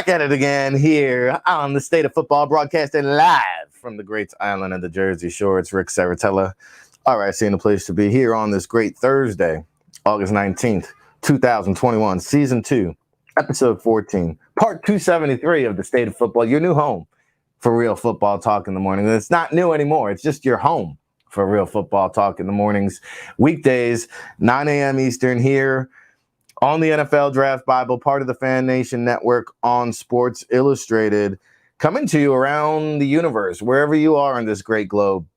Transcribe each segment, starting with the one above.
Back at it again here on the State of Football, broadcasting live from the great island of the Jersey Shore. It's Rick Saratella. All right, seeing the place to be here on this great Thursday, August 19th, 2021, Season 2, Episode 14, Part 273 of the State of Football, your new home for real football talk in the morning. And it's not new anymore. It's just your home for real football talk in the mornings. Weekdays, 9 a.m. Eastern here on the NFL Draft Bible, part of the Fan Nation Network on Sports Illustrated, coming to you around the universe, wherever you are in this great globe,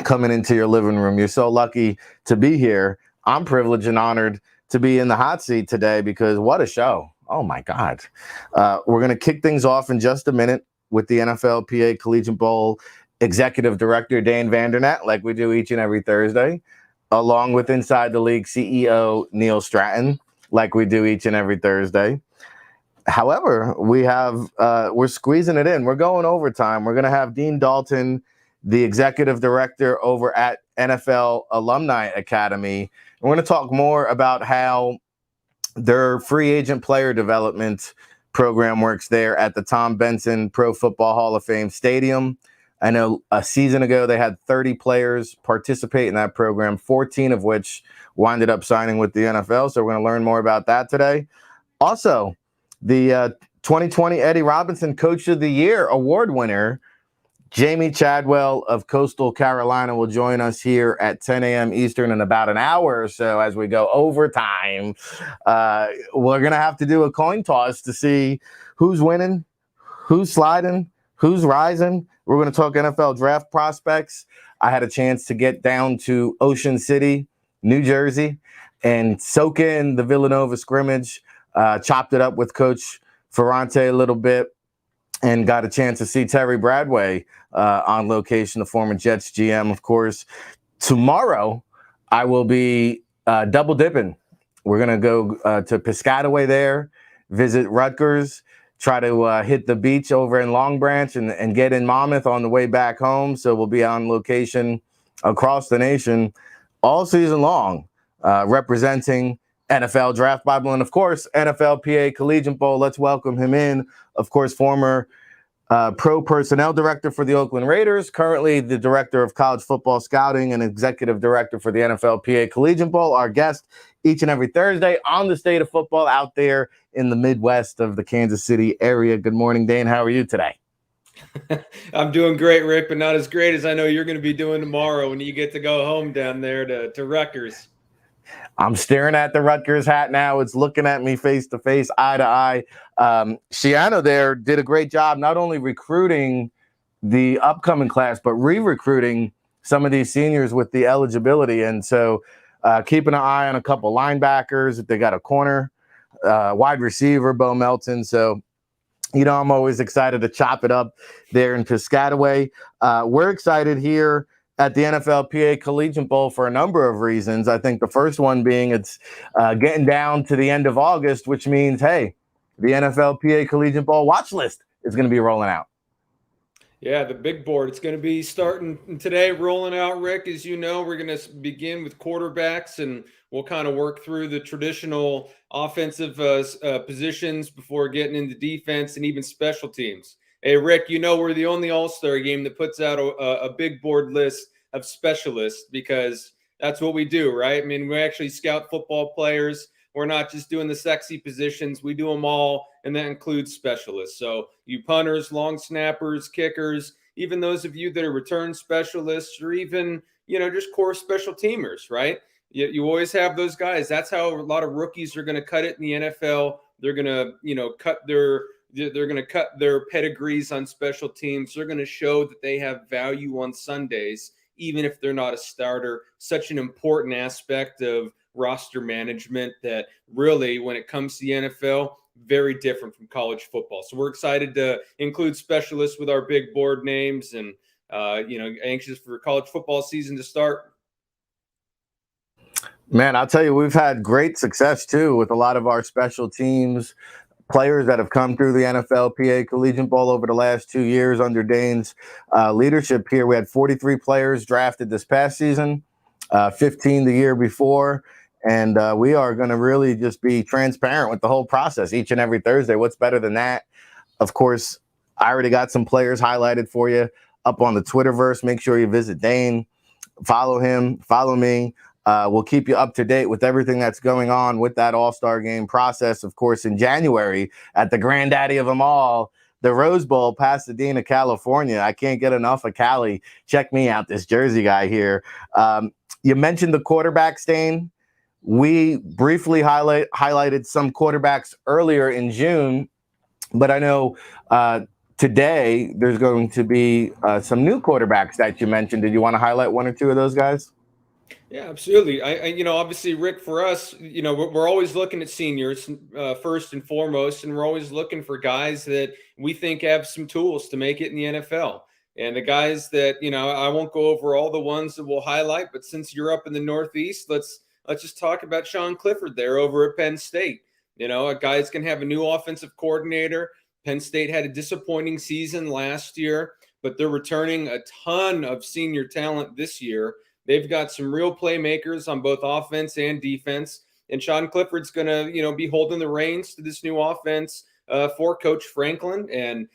coming into your living room. You're so lucky to be here. I'm privileged and honored to be in the hot seat today because what a show. Oh, my God. We're going to kick things off in just a minute with the Nfl Pa Collegiate Bowl Executive Director Dane Vandernatt, like we do each and every Thursday, along with Inside the League CEO Neil Stratton, like we do each and every Thursday. However, we're squeezing it in. We're going overtime. We're going to have Dean Dalton, the executive director over at NFL Alumni Academy. We're going to talk more about how their free agent player development program works there at the Tom Benson Pro Football Hall of Fame Stadium. I know a season ago they had 30 players participate in that program, 14 of which winded up signing with the NFL. So we're going to learn more about that today. Also, the 2020 Eddie Robinson Coach of the Year award winner, Jamie Chadwell of Coastal Carolina, will join us here at 10 a.m. Eastern in about an hour or so as we go overtime. We're going to have to do a coin toss to see who's winning, who's sliding, who's rising. We're going to talk NFL draft prospects. I had a chance to get down to Ocean City, New Jersey, and soak in the Villanova scrimmage, chopped it up with Coach Ferrante a little bit, and got a chance to see Terry Bradway on location, the former Jets GM, of course. Tomorrow, I will be double dipping. We're going to go to Piscataway there, visit Rutgers, try to hit the beach over in Long Branch and get in Monmouth on the way back home. So we'll be on location across the nation all season long, representing NFL Draft Bible and, of course, NFL PA Collegiate Bowl. Let's welcome him in. Of course, former pro personnel director for the Oakland Raiders, currently the director of college football scouting and executive director for the NFL PA Collegiate Bowl. Our guest each and every Thursday on the State of Football out there in the Midwest of the Kansas City area. Good morning, Dane. How are you today? I'm doing great, Rick, but not as great as I know you're going to be doing tomorrow when you get to go home down there to Rutgers. I'm staring at the Rutgers hat now. It's looking at me face to face, eye to eye. Shiano there did a great job not only recruiting the upcoming class, but re-recruiting some of these seniors with the eligibility. And so keeping an eye on a couple linebackers. They got a corner, wide receiver, Bo Melton. So, you know, I'm always excited to chop it up there in Piscataway. We're excited here at the NFL PA Collegiate Bowl for a number of reasons. I think the first one being it's getting down to the end of August, which means, hey, the NFL PA Collegiate Bowl watch list is going to be rolling out. Yeah, the big board. It's going to be starting today, rolling out, Rick. As you know, we're going to begin with quarterbacks, and we'll kind of work through the traditional offensive positions before getting into defense and even special teams. Hey, Rick, you know we're the only all-star game that puts out a big board list of specialists because that's what we do, right? I mean, we actually scout football players. We're not just doing the sexy positions. We do them all, and that includes specialists. So you punters, long snappers, kickers, even those of you that are return specialists or even, you know, just core special teamers, right? You always have those guys. That's how a lot of rookies are going to cut it in the NFL. They're going to, you know, cut their pedigrees on special teams. They're going to show that they have value on Sundays, even if they're not a starter. Such an important aspect of roster management that really, when it comes to the NFL, very different from college football. So we're excited to include specialists with our big board names and, anxious for college football season to start. Man, I'll tell you, we've had great success, too, with a lot of our special teams players that have come through the NFL PA Collegiate Bowl over the last 2 years under Dane's leadership here. We had 43 players drafted this past season, 15 the year before. And we are going to really just be transparent with the whole process each and every Thursday. What's better than that? Of course, I already got some players highlighted for you up on the Twitterverse. Make sure you visit Dane, follow him, follow me. We'll keep you up to date with everything that's going on with that All-Star game process. Of course, in January at the granddaddy of them all, the Rose Bowl, Pasadena, California. I can't get enough of Cali. Check me out, this Jersey guy here. You mentioned the quarterback, Stain. We briefly highlighted some quarterbacks earlier in June, but I know today there's going to be some new quarterbacks that you mentioned. Did you want to highlight one or two of those guys? Yeah, absolutely. Obviously, Rick, for us, we're always looking at seniors first and foremost, and we're always looking for guys that we think have some tools to make it in the NFL. And the guys that, I won't go over all the ones that we'll highlight, but since you're up in the Northeast, let's just talk about Sean Clifford there over at Penn State. A guy's going to have a new offensive coordinator. Penn State had a disappointing season last year, but they're returning a ton of senior talent this year. They've got some real playmakers on both offense and defense. And Sean Clifford's going to, be holding the reins to this new offense for Coach Franklin. And,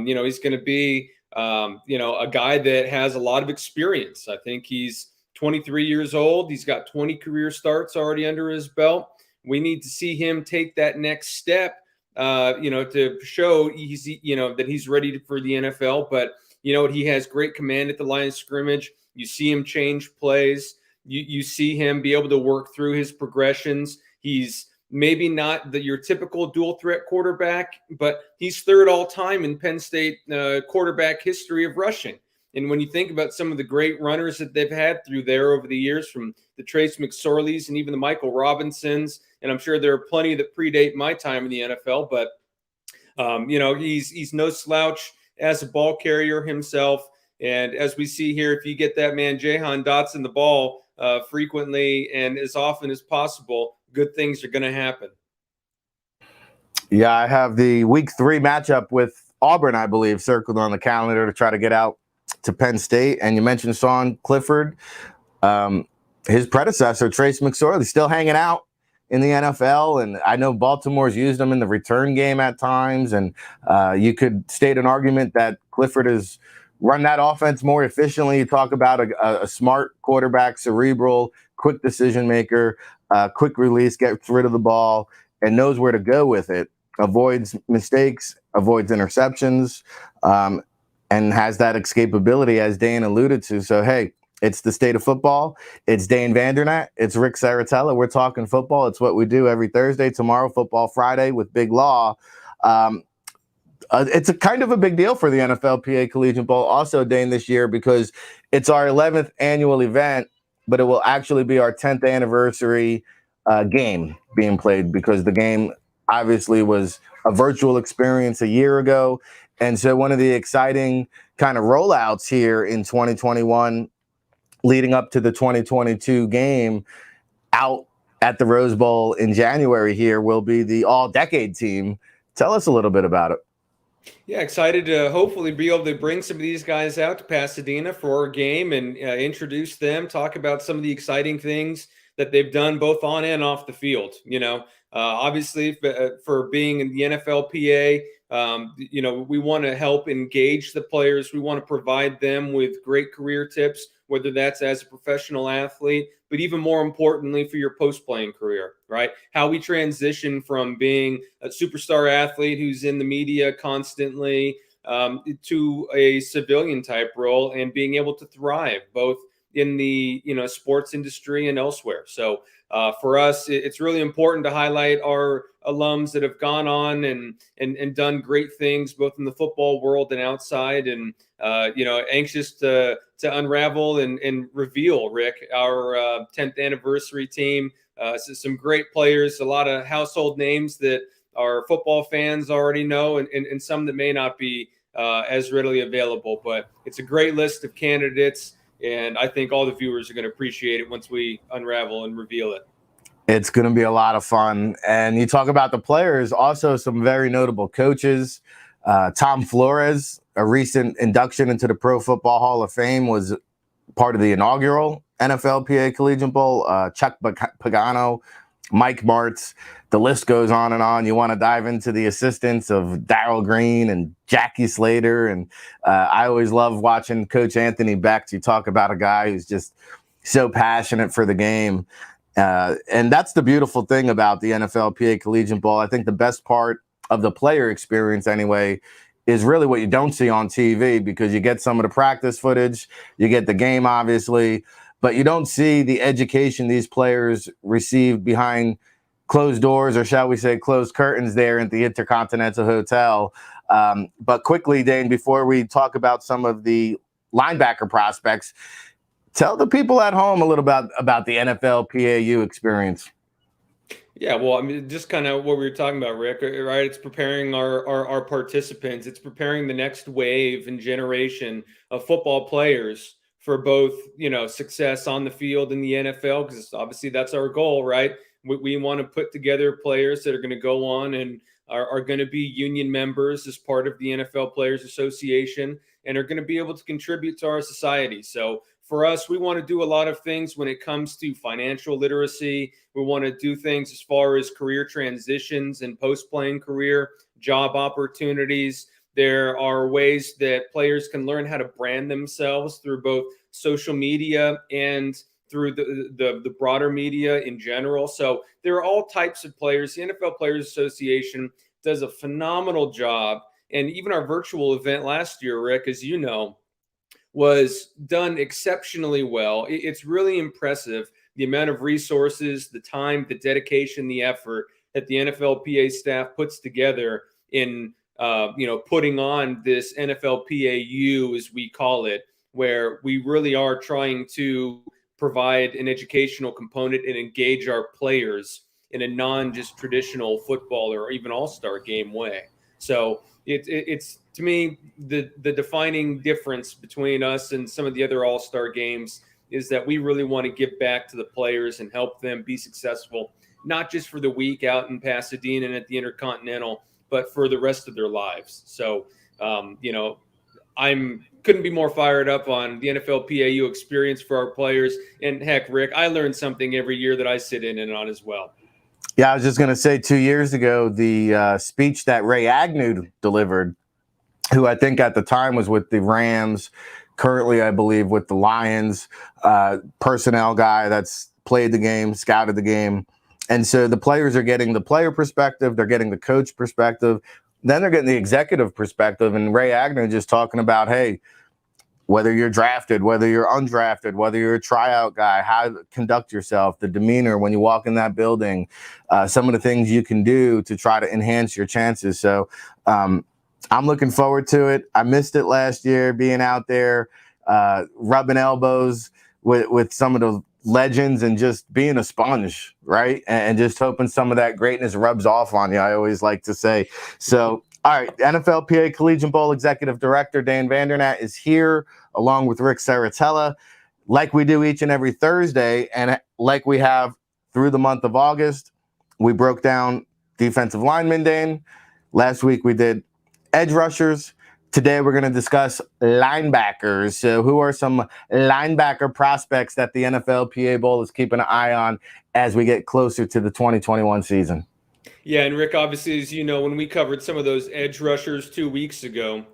he's going to be, a guy that has a lot of experience. I think he's 23 years old. He's got 20 career starts already under his belt. We need to see him take that next step, to show he's, that he's ready for the NFL. But, he has great command at the line of scrimmage. You see him change plays. You see him be able to work through his progressions. He's maybe not your typical dual threat quarterback, but he's third all time in Penn State quarterback history of rushing. And when you think about some of the great runners that they've had through there over the years, from the Trace McSorleys and even the Michael Robinsons, and I'm sure there are plenty that predate my time in the NFL, but he's no slouch as a ball carrier himself. And as we see here, if you get that man Jahan Dotson the ball frequently and as often as possible, good things are going to happen. Yeah, I have the week 3 matchup with Auburn, I believe, circled on the calendar to try to get out to Penn State. And you mentioned Sean Clifford. His predecessor, Trace McSorley, still hanging out in the NFL. And I know Baltimore's used him in the return game at times. And you could state an argument that Clifford is run that offense more efficiently. You talk about a smart quarterback, cerebral, quick decision maker, quick release, gets rid of the ball, and knows where to go with it. Avoids mistakes, avoids interceptions, and has that escapability, as Dane alluded to. So, hey, it's the state of football. It's Dane Vandernatt. It's Rick Saratella. We're talking football. It's what we do every Thursday. Tomorrow, Football Friday with Big Law. It's a kind of a big deal for the Nfl PA Collegiate Bowl also, Dane, this year, because it's our 11th annual event, but it will actually be our 10th anniversary game being played, because the game obviously was a virtual experience a year ago. And so one of the exciting kind of rollouts here in 2021 leading up to the 2022 game out at the Rose Bowl in January here will be the all-decade team. Tell us a little bit about it. Yeah, excited to hopefully be able to bring some of these guys out to Pasadena for a game and introduce them, talk about some of the exciting things that they've done both on and off the field. Obviously for being in the Nfl PA, we want to help engage the players. We want to provide them with great career tips, whether that's as a professional athlete, but even more importantly for your post-playing career, right? How we transition from being a superstar athlete who's in the media constantly to a civilian type role and being able to thrive both in the sports industry and elsewhere. So for us, it's really important to highlight our alums that have gone on and done great things both in the football world and outside, and anxious to unravel and reveal, Rick, our 10th anniversary team. So some great players, a lot of household names that our football fans already know, and some that may not be as readily available. But it's a great list of candidates, and I think all the viewers are going to appreciate it once we unravel and reveal it. It's going to be a lot of fun. And you talk about the players, also some very notable coaches. Tom Flores, a recent induction into the Pro Football Hall of Fame, was part of the inaugural Nfl PA Collegiate Bowl. Chuck Pagano, Mike Martz. the list goes on and on. You want to dive into the assistants of Darryl Green and Jackie Slater. And I always love watching Coach Anthony Beck. You talk about a guy who's just so passionate for the game. And that's the beautiful thing about the NFL PA Collegiate Bowl. I think the best part of the player experience anyway is really what you don't see on TV, because you get some of the practice footage, you get the game, obviously, but you don't see the education these players receive behind closed doors, or shall we say closed curtains, there at the Intercontinental Hotel. But quickly, Dane, before we talk about some of the linebacker prospects, tell the people at home a little about the NFL PAU experience. Yeah, well, I mean, just kind of what we were talking about, Rick, right? It's preparing our participants. It's preparing the next wave and generation of football players for both, success on the field in the NFL, because obviously that's our goal, right? We want to put together players that are going to go on and are going to be union members as part of the NFL Players Association and are going to be able to contribute to our society. So for us, we want to do a lot of things when it comes to financial literacy. We want to do things as far as career transitions and post-playing career, job opportunities. There are ways that players can learn how to brand themselves through both social media and through the broader media in general. So there are all types of players. The NFL Players Association does a phenomenal job. And even our virtual event last year, Rick, as you know, was done exceptionally well. It's really impressive, the amount of resources, the time, the dedication, the effort that the NFLPA staff puts together in putting on this NFLPAU, as we call it, where we really are trying to provide an educational component and engage our players in a non-just traditional football or even all-star game way. So it's to me, the defining difference between us and some of the other all-star games is that we really want to give back to the players and help them be successful, not just for the week out in Pasadena and at the Intercontinental, but for the rest of their lives. So, couldn't be more fired up on the NFL PAU experience for our players. And heck, Rick, I learned something every year that I sit in and on as well. Yeah, I was just going to say 2 years ago, the speech that Ray Agnew delivered, who I think at the time was with the Rams, currently, I believe, with the Lions, personnel guy that's played the game, scouted the game. And so the players are getting the player perspective, they're getting the coach perspective, then they're getting the executive perspective. And Ray Agnew just talking about, hey, whether you're drafted, whether you're undrafted, whether you're a tryout guy, how to conduct yourself, the demeanor when you walk in that building, some of the things you can do to try to enhance your chances. So I'm looking forward to it. I missed it last year, being out there, rubbing elbows with some of the legends and just being a sponge, right? And just hoping some of that greatness rubs off on you, I always like to say. So, all right, NFL PA Collegiate Bowl Executive Director Dan Vandernatt is here, along with Rick Saratella, like we do each and every Thursday. And like we have through the month of August, we broke down defensive linemen, Dan. Last week we did edge rushers. Today we're going to discuss linebackers. So who are some linebacker prospects that the NFL PA Bowl is keeping an eye on as we get closer to the 2021 season? Yeah, and Rick, obviously, as you know, when we covered some of those edge rushers 2 weeks ago,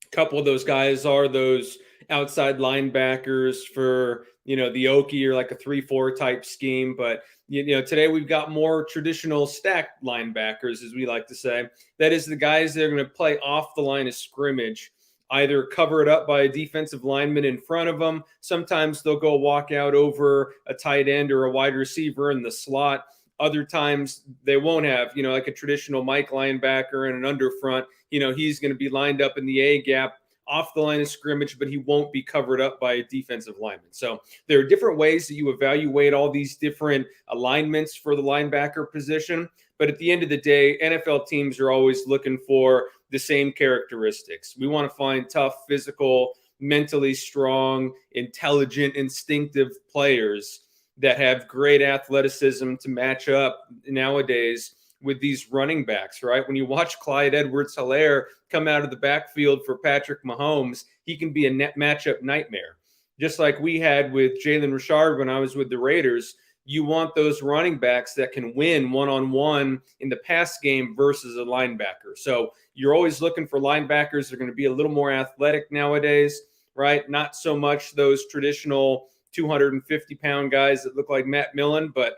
a couple of those guys are those outside linebackers for, the Okie or like a 3-4 type scheme. But, today we've got more traditional stacked linebackers, as we like to say. That is the guys that are going to play off the line of scrimmage, either cover it up by a defensive lineman in front of them. Sometimes they'll go walk out over a tight end or a wide receiver in the slot. Other times they won't have, like a traditional Mike linebacker and an under front. He's going to be lined up in the A gap off the line of scrimmage, but he won't be covered up by a defensive lineman. So there are different ways that you evaluate all these different alignments for the linebacker position. But at the end of the day, NFL teams are always looking for the same characteristics. We want to find tough, physical, mentally strong, intelligent, instinctive players that have great athleticism to match up nowadays with these running backs, right? When you watch Clyde Edwards-Helaire come out of the backfield for Patrick Mahomes, he can be a net matchup nightmare. Just like we had with Jalen Richard when I was with the Raiders. you want those running backs that can win one-on-one in the pass game versus a linebacker. So you're always looking for linebackers that are going to be a little more athletic nowadays, right? Not so much those traditional 250-pound guys that look like Matt Millen. But,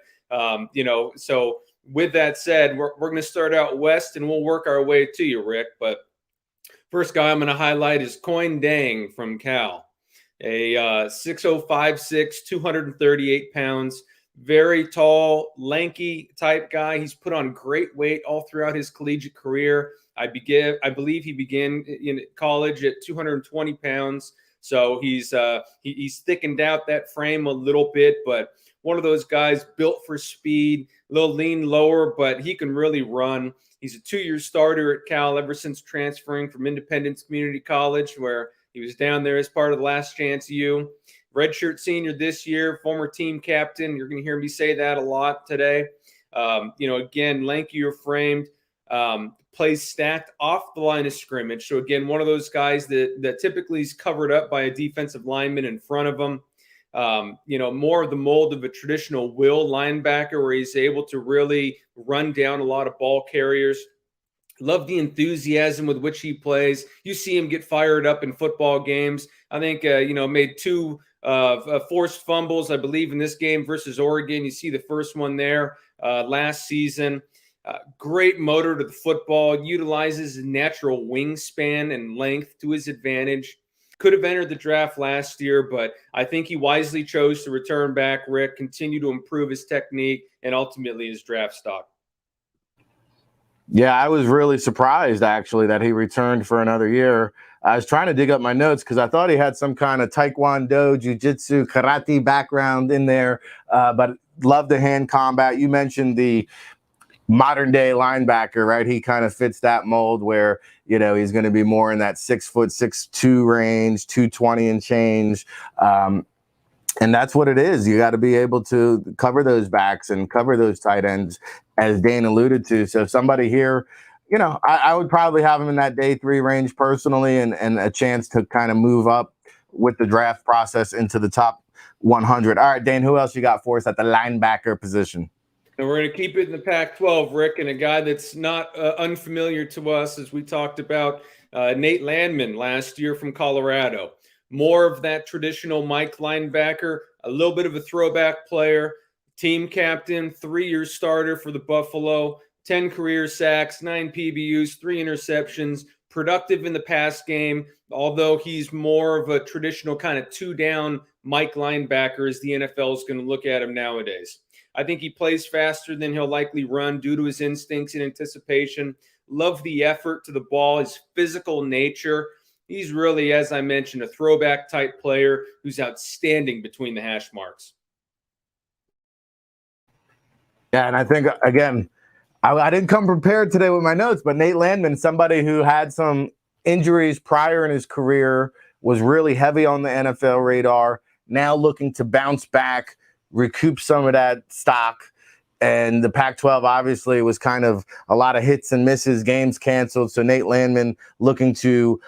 so with that said, we're going to start out west and we'll work our way to you, Rick. But first guy I'm going to highlight is Coin Dang from Cal, a 6'5", 238 pounds, very tall, lanky type guy. He's put on great weight all throughout his collegiate career. I believe he began in college at 220 pounds. So he's thickened out that frame a little bit, but one of those guys built for speed, a little lean lower, but he can really run. He's a 2-year starter at Cal ever since transferring from Independence Community College, where he was down there as part of the Last Chance U. Redshirt senior this year, former team captain. You're going to hear me say that a lot today. Again, lankier framed, plays stacked off the line of scrimmage. So again, one of those guys that typically is covered up by a defensive lineman in front of him. More of the mold of a traditional will linebacker where he's able to really run down a lot of ball carriers. Love the enthusiasm with which he plays. You see him get fired up in football games. I think, made 2 forced fumbles, I believe, in this game versus Oregon. You see the first one there last season. Great motor to the football, utilizes his natural wingspan and length to his advantage. Could have entered the draft last year, but I think he wisely chose to return back, Rick, continue to improve his technique, and ultimately his draft stock. Yeah, I was really surprised, actually, that he returned for another year. I was trying to dig up my notes because I thought he had some kind of taekwondo, jiu-jitsu, karate background in there, but love the hand combat. You mentioned the modern-day linebacker, right? He kind of fits that mold where, he's going to be more in that 6'6", 6'2" range, 220 and change. And that's what it is. You got to be able to cover those backs and cover those tight ends, as Dane alluded to. So somebody here, I would probably have him in that day 3 range personally, and a chance to kind of move up with the draft process into the top 100. All right, Dane, who else you got for us at the linebacker position? And we're going to keep it in the Pac-12, Rick, and a guy that's not unfamiliar to us, as we talked about, Nate Landman last year from Colorado. More of that traditional Mike linebacker, a little bit of a throwback player, team captain, 3-year starter for the Buffalo, 10 career sacks, 9 PBUs, 3 interceptions, productive in the pass game, although he's more of a traditional kind of 2-down Mike linebacker as the NFL is going to look at him nowadays. I think he plays faster than he'll likely run due to his instincts and anticipation. Love the effort to the ball, his physical nature. He's really, as I mentioned, a throwback type player who's outstanding between the hash marks. Yeah, and I think, again, I didn't come prepared today with my notes, but Nate Landman, somebody who had some injuries prior in his career, was really heavy on the NFL radar, now looking to bounce back, recoup some of that stock. And the Pac-12 obviously was kind of a lot of hits and misses, games canceled. So Nate Landman looking to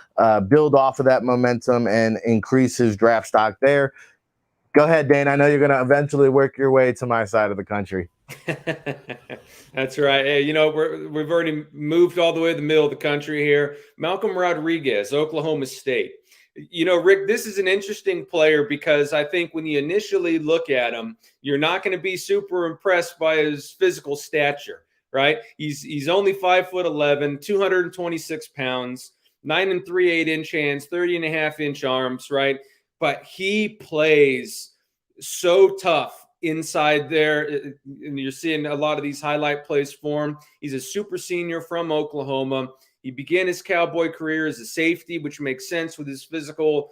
build off of that momentum and increase his draft stock there. Go ahead, Dane. I know you're going to eventually work your way to my side of the country. That's right. Hey, we've already moved all the way to the middle of the country here. Malcolm Rodriguez, Oklahoma State. Rick, this is an interesting player because I think when you initially look at him, you're not going to be super impressed by his physical stature, right? He's only 5'11", 226 pounds, 9 3/8 hands, 30.5-inch arms, right? But he plays so tough inside there, and you're seeing a lot of these highlight plays for him. He's a super senior from Oklahoma. He began his Cowboy career as a safety, which makes sense with his physical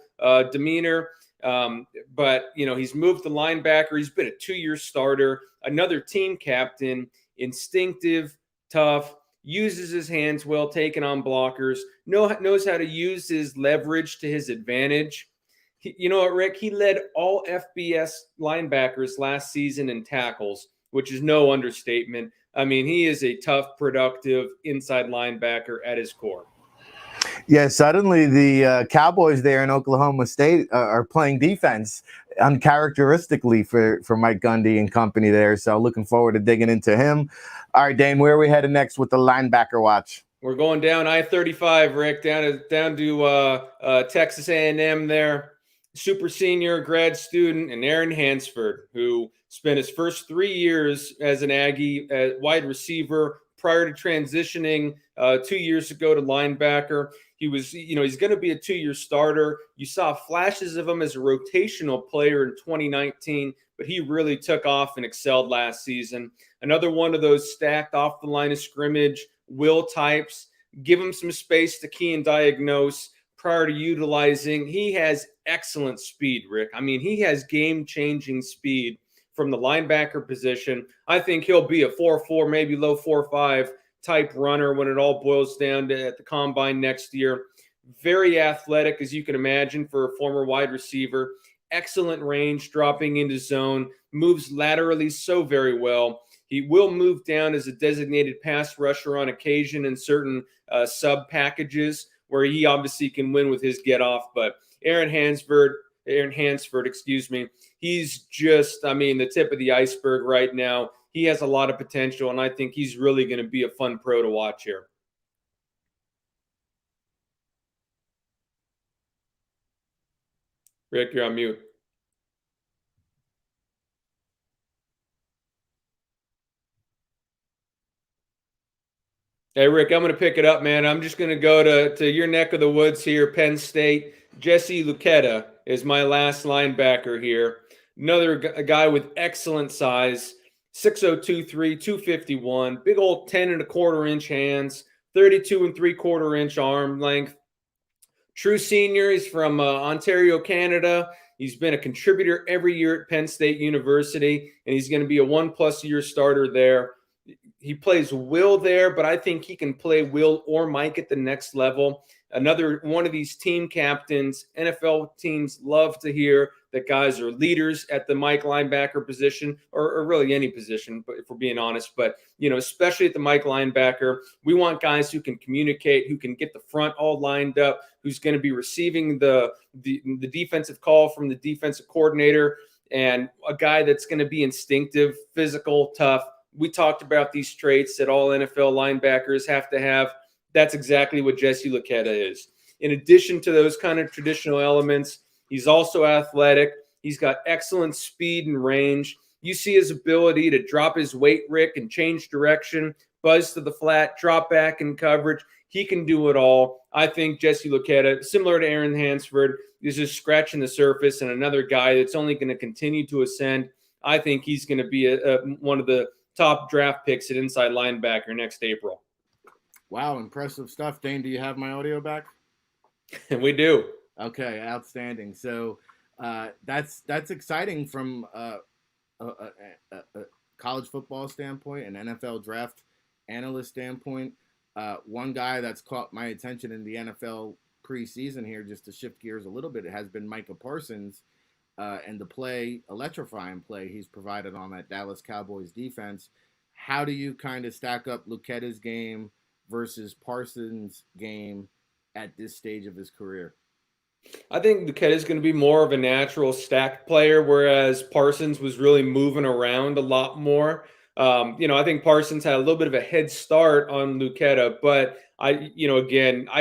demeanor. But he's moved to linebacker. He's been a 2-year starter, another team captain, instinctive, tough, uses his hands well, taking on blockers, knows how to use his leverage to his advantage. You know what, Rick? He led all FBS linebackers last season in tackles, which is no understatement. I mean, he is a tough, productive inside linebacker at his core. Yeah, suddenly the Cowboys there in Oklahoma State are playing defense uncharacteristically for Mike Gundy and company there. So looking forward to digging into him. All right, Dane, where are we headed next with the linebacker watch? We're going down I-35, Rick, down to Texas A&M there. Super senior grad student and Aaron Hansford, who spent his first 3 years as an Aggie wide receiver prior to transitioning 2 years ago to linebacker. He's going to be a 2-year starter. You saw flashes of him as a rotational player in 2019, but he really took off and excelled last season. Another one of those stacked off the line of scrimmage will types. Give him some space to key and diagnose prior to utilizing. He has excellent speed, Rick. I mean, he has game-changing speed from the linebacker position. I think he'll be a 4.4, maybe low 4.5 type runner when it all boils down to at the combine next year. Very athletic, as you can imagine, for a former wide receiver. Excellent range, dropping into zone, moves laterally so very well. He will move down as a designated pass rusher on occasion in certain sub packages where he obviously can win with his get off. But Aaron Hansford, he's just, I mean, the tip of the iceberg right now. He has a lot of potential, and I think he's really going to be a fun pro to watch here. Rick, you're on mute. Hey, Rick, I'm going to pick it up, man. I'm just going to go to your neck of the woods here, Penn State. Jesse Luketa is my last linebacker here. Another guy with excellent size, 6'0", 251, big old 10.25-inch hands, 32.75-inch arm length. True senior. He's from Ontario, Canada. He's been a contributor every year at Penn State University, and he's going to be a 1+ year starter there. He plays Will there, but I think he can play Will or Mike at the next level. Another one of these team captains. NFL teams love to hear that guys are leaders at the Mike linebacker position, or really any position, but if we're being honest. But, especially at the Mike linebacker, we want guys who can communicate, who can get the front all lined up, who's going to be receiving the defensive call from the defensive coordinator, and a guy that's going to be instinctive, physical, tough. We talked about these traits that all NFL linebackers have to have. That's exactly what Jesse Luketa is. In addition to those kind of traditional elements, he's also athletic. He's got excellent speed and range. You see his ability to drop his weight, Rick, and change direction, buzz to the flat, drop back in coverage. He can do it all. I think Jesse Luketa, similar to Aaron Hansford, is just scratching the surface, and another guy that's only going to continue to ascend. I think he's going to be one of the top draft picks at inside linebacker next April. Wow, impressive stuff. Dane, do you have my audio back? We do. Okay, outstanding. So that's exciting from a college football standpoint, an NFL draft analyst standpoint. One guy that's caught my attention in the NFL preseason here, just to shift gears a little bit, it has been Micah Parsons and the electrifying play he's provided on that Dallas Cowboys defense. How do you kind of stack up Luketa's game versus Parsons' game at this stage of his career? I think Luketa is going to be more of a natural stack player, whereas Parsons was really moving around a lot more. I think Parsons had a little bit of a head start on Luketa, but I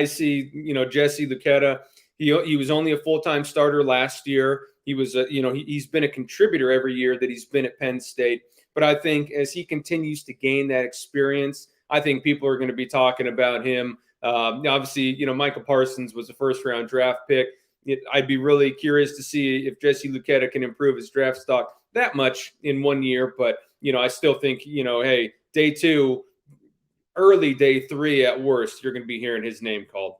see, Jesse Luketa. He was only a full-time starter last year. He was, he's been a contributor every year that he's been at Penn State. But I think as he continues to gain that experience, I think people are going to be talking about him. Obviously, Micah Parsons was a first-round draft pick. I'd be really curious to see if Jesse Luketa can improve his draft stock that much in 1 year. But, I still think, hey, day 2, early day 3 at worst, you're going to be hearing his name called.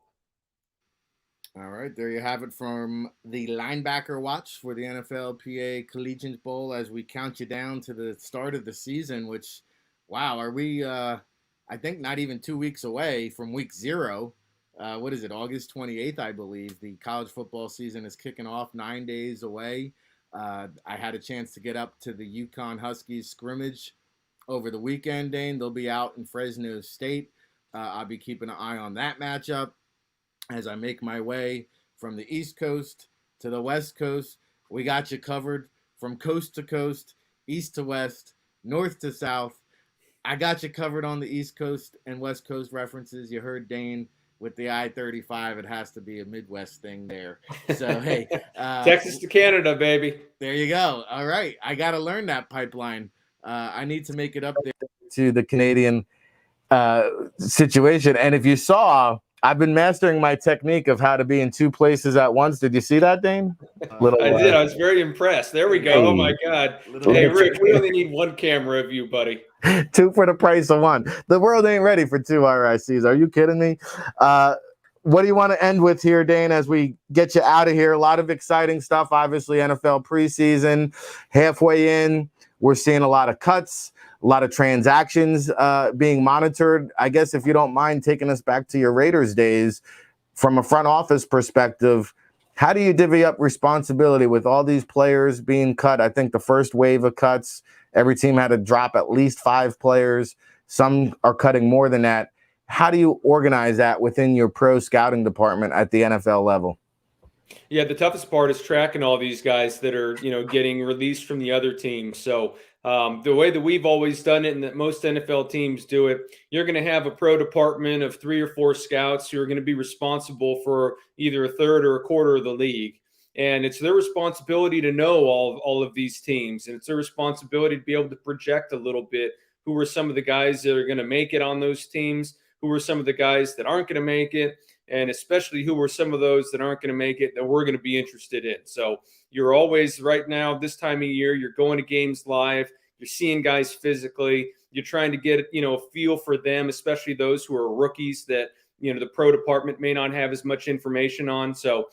All right, there you have it from the linebacker watch for the Nfl Pa Collegiate Bowl as we count you down to the start of the season, which, wow, are we, I think, not even 2 weeks away from week 0. What is it, August 28th, I believe. The college football season is kicking off, 9 days away. I had a chance to get up to the Uconn Huskies scrimmage over the weekend, Dane. They'll be out in Fresno State. I'll be keeping an eye on that matchup. as I make my way from the East Coast to the West Coast. We got you covered from coast to coast, east to west, north to south. I got you covered on the East Coast and West Coast references. You heard Dane with the I-35. It has to be a Midwest thing there. So, hey. Texas to Canada, baby. There you go. All right. I got to learn that pipeline. I need to make it up there to the Canadian situation. And if you saw, I've been mastering my technique of how to be in two places at once. Did you see that, Dane? I did. I was very impressed. There we go. Hey, oh my God. Hey, Rick, we only need one camera of you, buddy. Two for the price of one. The world ain't ready for two RICs. Are you kidding me? What do you want to end with here, Dane, as we get you out of here? A lot of exciting stuff. Obviously, NFL preseason, halfway in. We're seeing a lot of cuts, a lot of transactions being monitored. I guess if you don't mind taking us back to your Raiders days, from a front office perspective, how do you divvy up responsibility with all these players being cut? I think the first wave of cuts, every team had to drop at least 5 players. Some are cutting more than that. How do you organize that within your pro scouting department at the NFL level? Yeah, the toughest part is tracking all these guys that are, getting released from the other team. So the way that we've always done it and that most NFL teams do it, you're going to have a pro department of 3 or 4 scouts who are going to be responsible for either a third or a quarter of the league. And it's their responsibility to know all of these teams. And it's their responsibility to be able to project a little bit who are some of the guys that are going to make it on those teams, who are some of the guys that aren't going to make it, and especially who are some of those that aren't going to make it that we're going to be interested in. So you're always, right now, this time of year, you're going to games live, you're seeing guys physically, you're trying to get, a feel for them, especially those who are rookies that, the pro department may not have as much information on. So,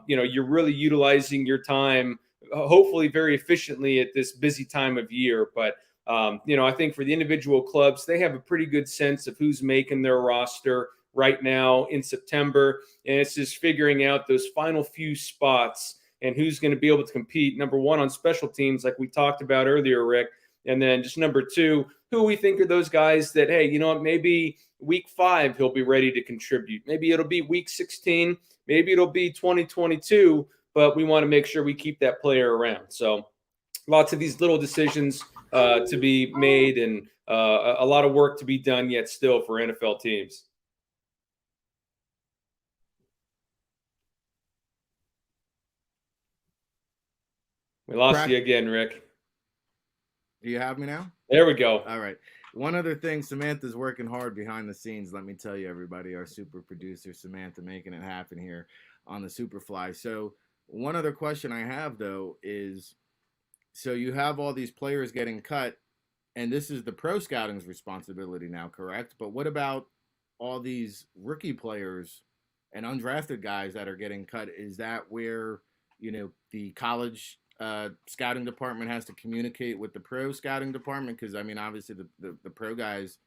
you're really utilizing your time, hopefully very efficiently at this busy time of year. But, I think for the individual clubs, they have a pretty good sense of who's making their roster right now in September. And it's just figuring out those final few spots and who's going to be able to compete. Number one, on special teams, like we talked about earlier, Rick. And then just number 2, who we think are those guys that, hey, maybe week 5, he'll be ready to contribute. Maybe it'll be week 16. Maybe it'll be 2022, but we want to make sure we keep that player around. So lots of these little decisions to be made and a lot of work to be done yet still for NFL teams. We lost you again, Rick. Do you have me now? There we go. All right. One other thing, Samantha's working hard behind the scenes. Let me tell you, everybody, our super producer, Samantha, making it happen here on the Superfly. So one other question I have, though, is, so you have all these players getting cut, and this is the pro scouting's responsibility now, correct? But what about all these rookie players and undrafted guys that are getting cut? Is that where, the college scouting department has to communicate with the pro scouting department? Because, obviously the pro guys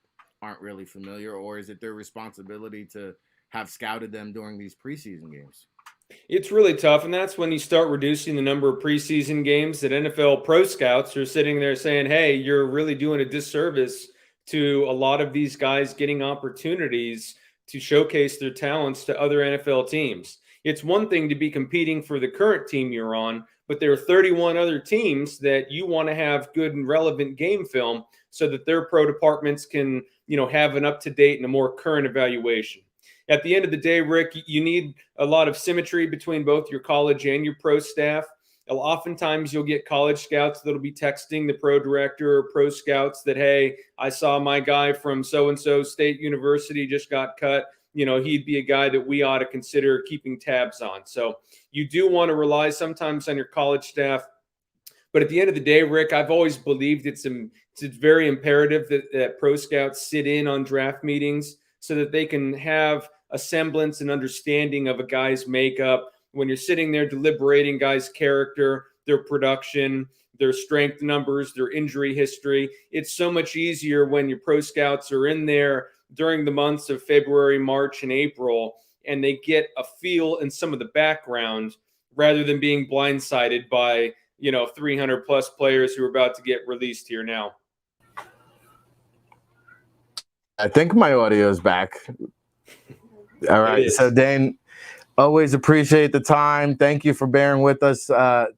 aren't really familiar. Or is it their responsibility to have scouted them during these preseason games? It's really tough, and that's when you start reducing the number of preseason games that NFL pro scouts are sitting there saying, hey, you're really doing a disservice to a lot of these guys getting opportunities to showcase their talents to other NFL teams. It's one thing to be competing for the current team you're on, but there are 31 other teams that you want to have good and relevant game film so that their pro departments can, have an up-to-date and a more current evaluation. At the end of the day, Rick, you need a lot of symmetry between both your college and your pro staff. Oftentimes you'll get college scouts that'll be texting the pro director or pro scouts that, hey, I saw my guy from so-and-so state university just got cut. He'd be a guy that we ought to consider keeping tabs on. So you do want to rely sometimes on your college staff. But at the end of the day, Rick, I've always believed it's very imperative that pro scouts sit in on draft meetings so that they can have a semblance and understanding of a guy's makeup. When you're sitting there deliberating guys' character, their production, their strength numbers, their injury history, it's so much easier when your pro scouts are in there during the months of February, March, and April, and they get a feel in some of the background rather than being blindsided by, 300 plus players who are about to get released here now. I think my audio is back. All right. So, Dane, always appreciate the time. Thank you for bearing with us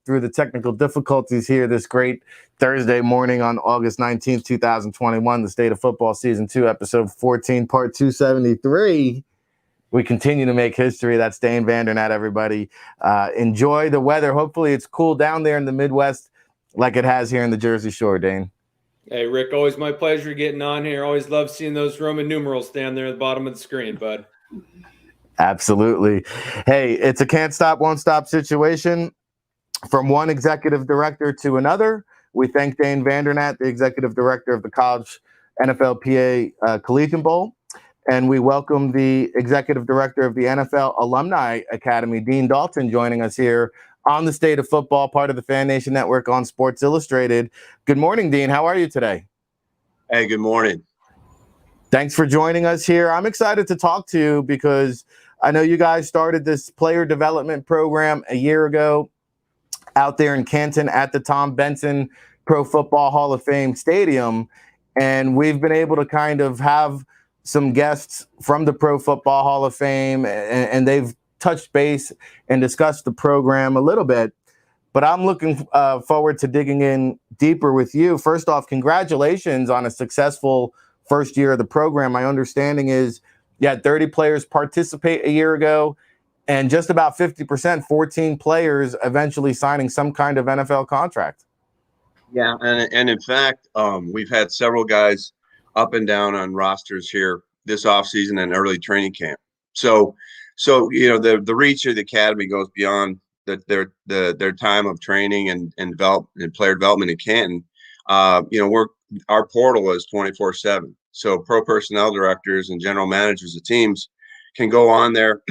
through the technical difficulties here this great Thursday morning on August 19th, 2021, the State of Football Season 2, Episode 14, Part 273. We continue to make history. That's Dane Vandernatt, everybody. Enjoy the weather. Hopefully it's cool down there in the Midwest like it has here in the Jersey Shore, Dane. Hey, Rick, always my pleasure getting on here. Always love seeing those Roman numerals down there at the bottom of the screen, bud. Absolutely. Hey, it's a can't stop, won't stop situation. From one executive director to another, we thank Dane Vandernatt, the executive director of the college Nfl Pa Collegiate Bowl. And we welcome the executive director of the NFL Alumni Academy, Dean Dalton, joining us here on the State of Football, part of the Fan Nation Network on Sports Illustrated. Good morning, Dean. How are you today? Hey, good morning. Thanks for joining us here. I'm excited to talk to you because I know you guys started this player development program a year ago out there in Canton at the Tom Benson Pro Football Hall of Fame Stadium. And we've been able to kind of have some guests from the Pro Football Hall of Fame, and they've touched base and discussed the program a little bit. But I'm looking forward to digging in deeper with you. First off, congratulations on a successful first year of the program. My understanding is you had 30 players participate a year ago, and just about 50%, 14 players eventually signing some kind of NFL contract. Yeah, and in fact, we've had several guys up and down on rosters here this offseason and early training camp. So you know, the reach of the academy goes beyond their time of training and player development in Canton. You know, our portal is 24/7. So pro personnel directors and general managers of teams can go on there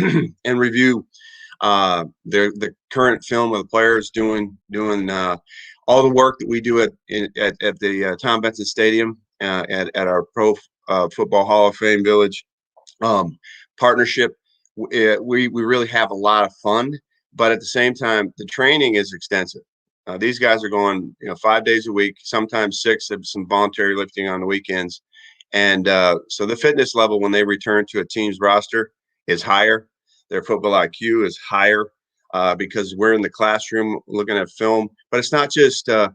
and review the current film of the players doing all the work that we do at the Tom Benson Stadium at our Pro Football Hall of Fame Village partnership. We really have a lot of fun, but at the same time, the training is extensive. These guys are going, 5 days a week, sometimes 6. There's some voluntary lifting on the weekends, and so the fitness level when they return to a team's roster is higher. Their football IQ is higher because we're in the classroom looking at film. But it's not just a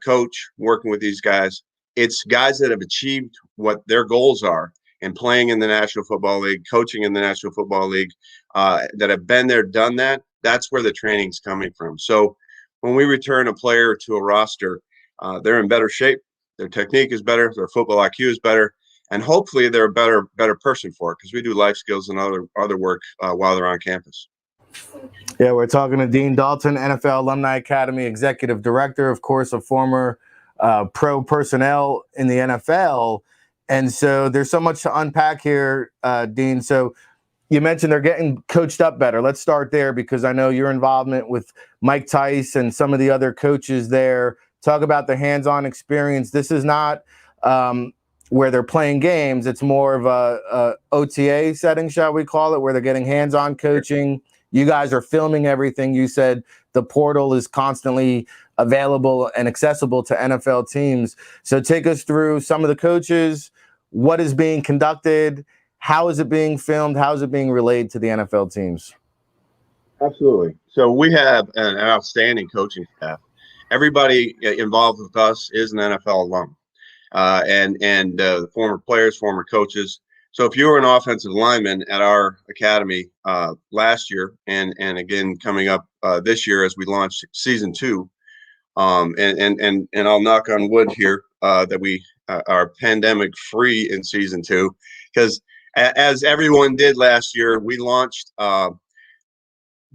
coach working with these guys. It's guys that have achieved what their goals are and playing in the National Football League, coaching in the National Football League, that have been there, done that. That's where the training's coming from. So when we return a player to a roster, they're in better shape. Their technique is better. Their football IQ is better. And hopefully they're a better person for it because we do life skills and other work while they're on campus. Yeah, we're talking to Dean Dalton, NFL Alumni Academy Executive Director, of course, a former pro personnel in the NFL. And so there's so much to unpack here, Dean. So you mentioned they're getting coached up better. Let's start there because I know your involvement with Mike Tice and some of the other coaches there. Talk about the hands-on experience. This is not where they're playing games. It's more of a OTA setting, shall we call it, where they're getting hands-on coaching. You guys are filming everything. You said the portal is constantly available and accessible to NFL teams. So take us through some of the coaches, what is being conducted, how is it being filmed, how is it being relayed to the NFL teams? Absolutely. So we have an outstanding coaching staff. Everybody involved with us is an NFL alum, and former players, former coaches. So if you were an offensive lineman at our academy last year, and again coming up this year as we launched season 2, and I'll knock on wood here that we are pandemic free in season 2, because as everyone did last year, we launched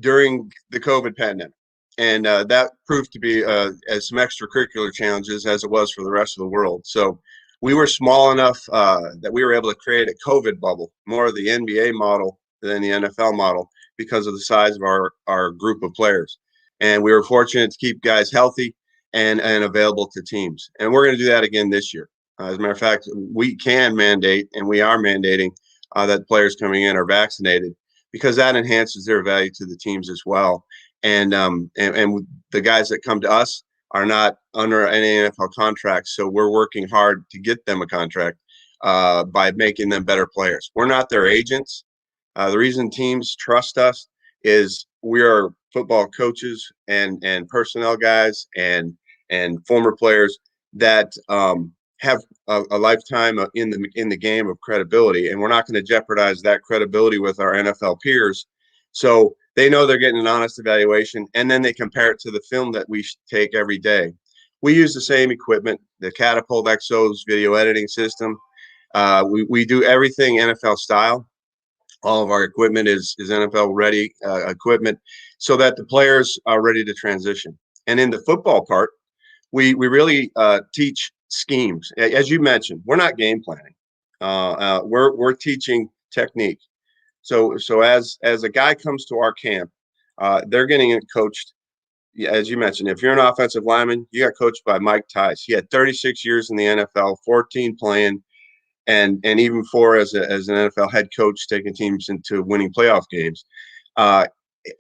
during the COVID pandemic. And that proved to be as some extracurricular challenges as it was for the rest of the world. So we were small enough that we were able to create a COVID bubble, more of the NBA model than the NFL model, because of the size of our group of players. And we were fortunate to keep guys healthy and available to teams. And we're going to do that again this year. As a matter of fact, we can mandate, and we are mandating that players coming in are vaccinated, because that enhances their value to the teams as well. And the guys that come to us are not under any NFL contracts, so we're working hard to get them a contract. by making them better players. We're not their agents. The reason teams trust us is we are football coaches and personnel guys and former players that have a lifetime in the game of credibility, and we're not going to jeopardize that credibility with our NFL peers. So they know they're getting an honest evaluation, and then they compare it to the film that we take every day. We use the same equipment, the Catapult XO's video editing system. We do everything NFL style. All of our equipment is NFL ready equipment so that the players are ready to transition. And in the football part, we really teach schemes. As you mentioned, we're not game planning. We're teaching technique. So as a guy comes to our camp, they're getting coached. As you mentioned, if you're an offensive lineman, you got coached by Mike Tice. He had 36 years in the NFL, 14 playing, and even 4 as an NFL head coach, taking teams into winning playoff games.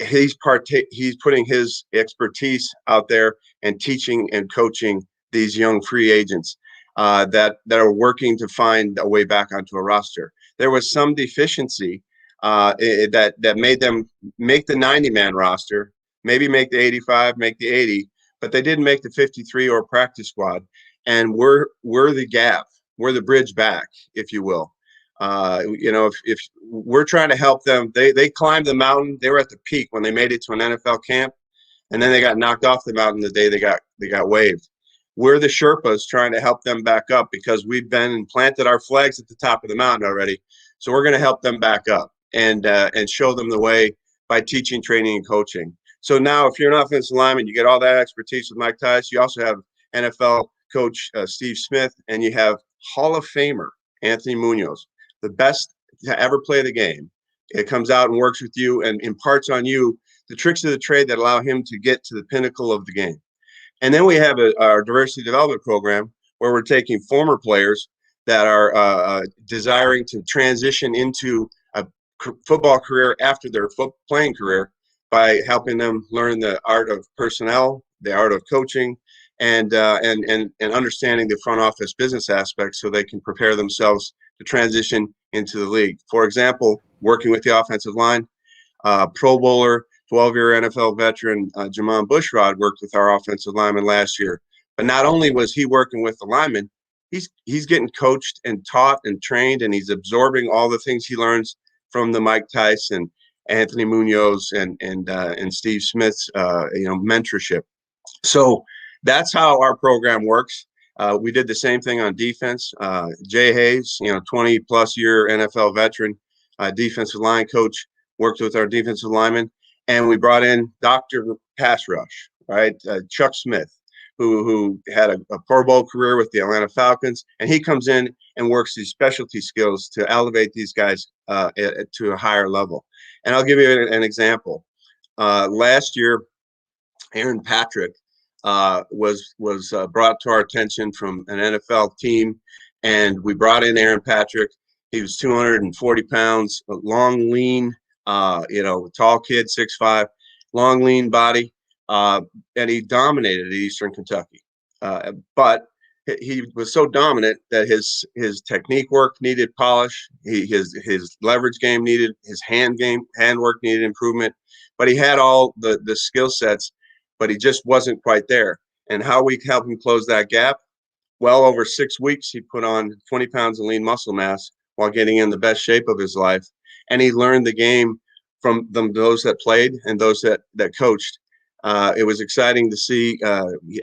He's putting his expertise out there and teaching and coaching these young free agents that are working to find a way back onto a roster. There was some deficiency that made them make the 90-man roster, maybe make the 85, make the 80, but they didn't make the 53 or practice squad. And we're the gap. We're the bridge back, if you will. If we're trying to help them, they climbed the mountain. They were at the peak when they made it to an NFL camp, and then they got knocked off the mountain the day they got waived. We're the Sherpas trying to help them back up because we've been and planted our flags at the top of the mountain already. So we're going to help them back up and show them the way by teaching, training, and coaching. So now, if you're an offensive lineman, you get all that expertise with Mike Tice. You also have NFL coach Steve Smith, and you have Hall of Famer Anthony Munoz, the best to ever play the game. It comes out and works with you and imparts on you the tricks of the trade that allow him to get to the pinnacle of the game. And then we have our diversity development program where we're taking former players that are desiring to transition into a football career after their playing career by helping them learn the art of personnel, the art of coaching, and understanding the front office business aspects so they can prepare themselves to transition into the league. For example, working with the offensive line, Pro Bowler, 12-year NFL veteran Jamon Bushrod worked with our offensive lineman last year. But not only was he working with the lineman, he's getting coached and taught and trained, and he's absorbing all the things he learns from the Mike Tice and Anthony Munoz and Steve Smith's mentorship. So that's how our program works. We did the same thing on defense. Jay Hayes, 20-plus year NFL veteran, defensive line coach, worked with our defensive linemen. And we brought in Dr. Pass Rush, right? Chuck Smith, who had a Pro Bowl career with the Atlanta Falcons. And he comes in and works these specialty skills to elevate these guys to a higher level. And I'll give you an example. Last year, Aaron Patrick was brought to our attention from an NFL team, and we brought in Aaron Patrick. He was 240 pounds, long, lean, tall kid, 6'5", long, lean body, and he dominated at Eastern Kentucky. But he was so dominant that his technique work needed polish. His leverage game needed, his handwork needed improvement. But he had all the skill sets, but he just wasn't quite there. And how we help him close that gap? Well, over 6 weeks, he put on 20 pounds of lean muscle mass while getting in the best shape of his life. And he learned the game from those that played and those that coached. It was exciting to see.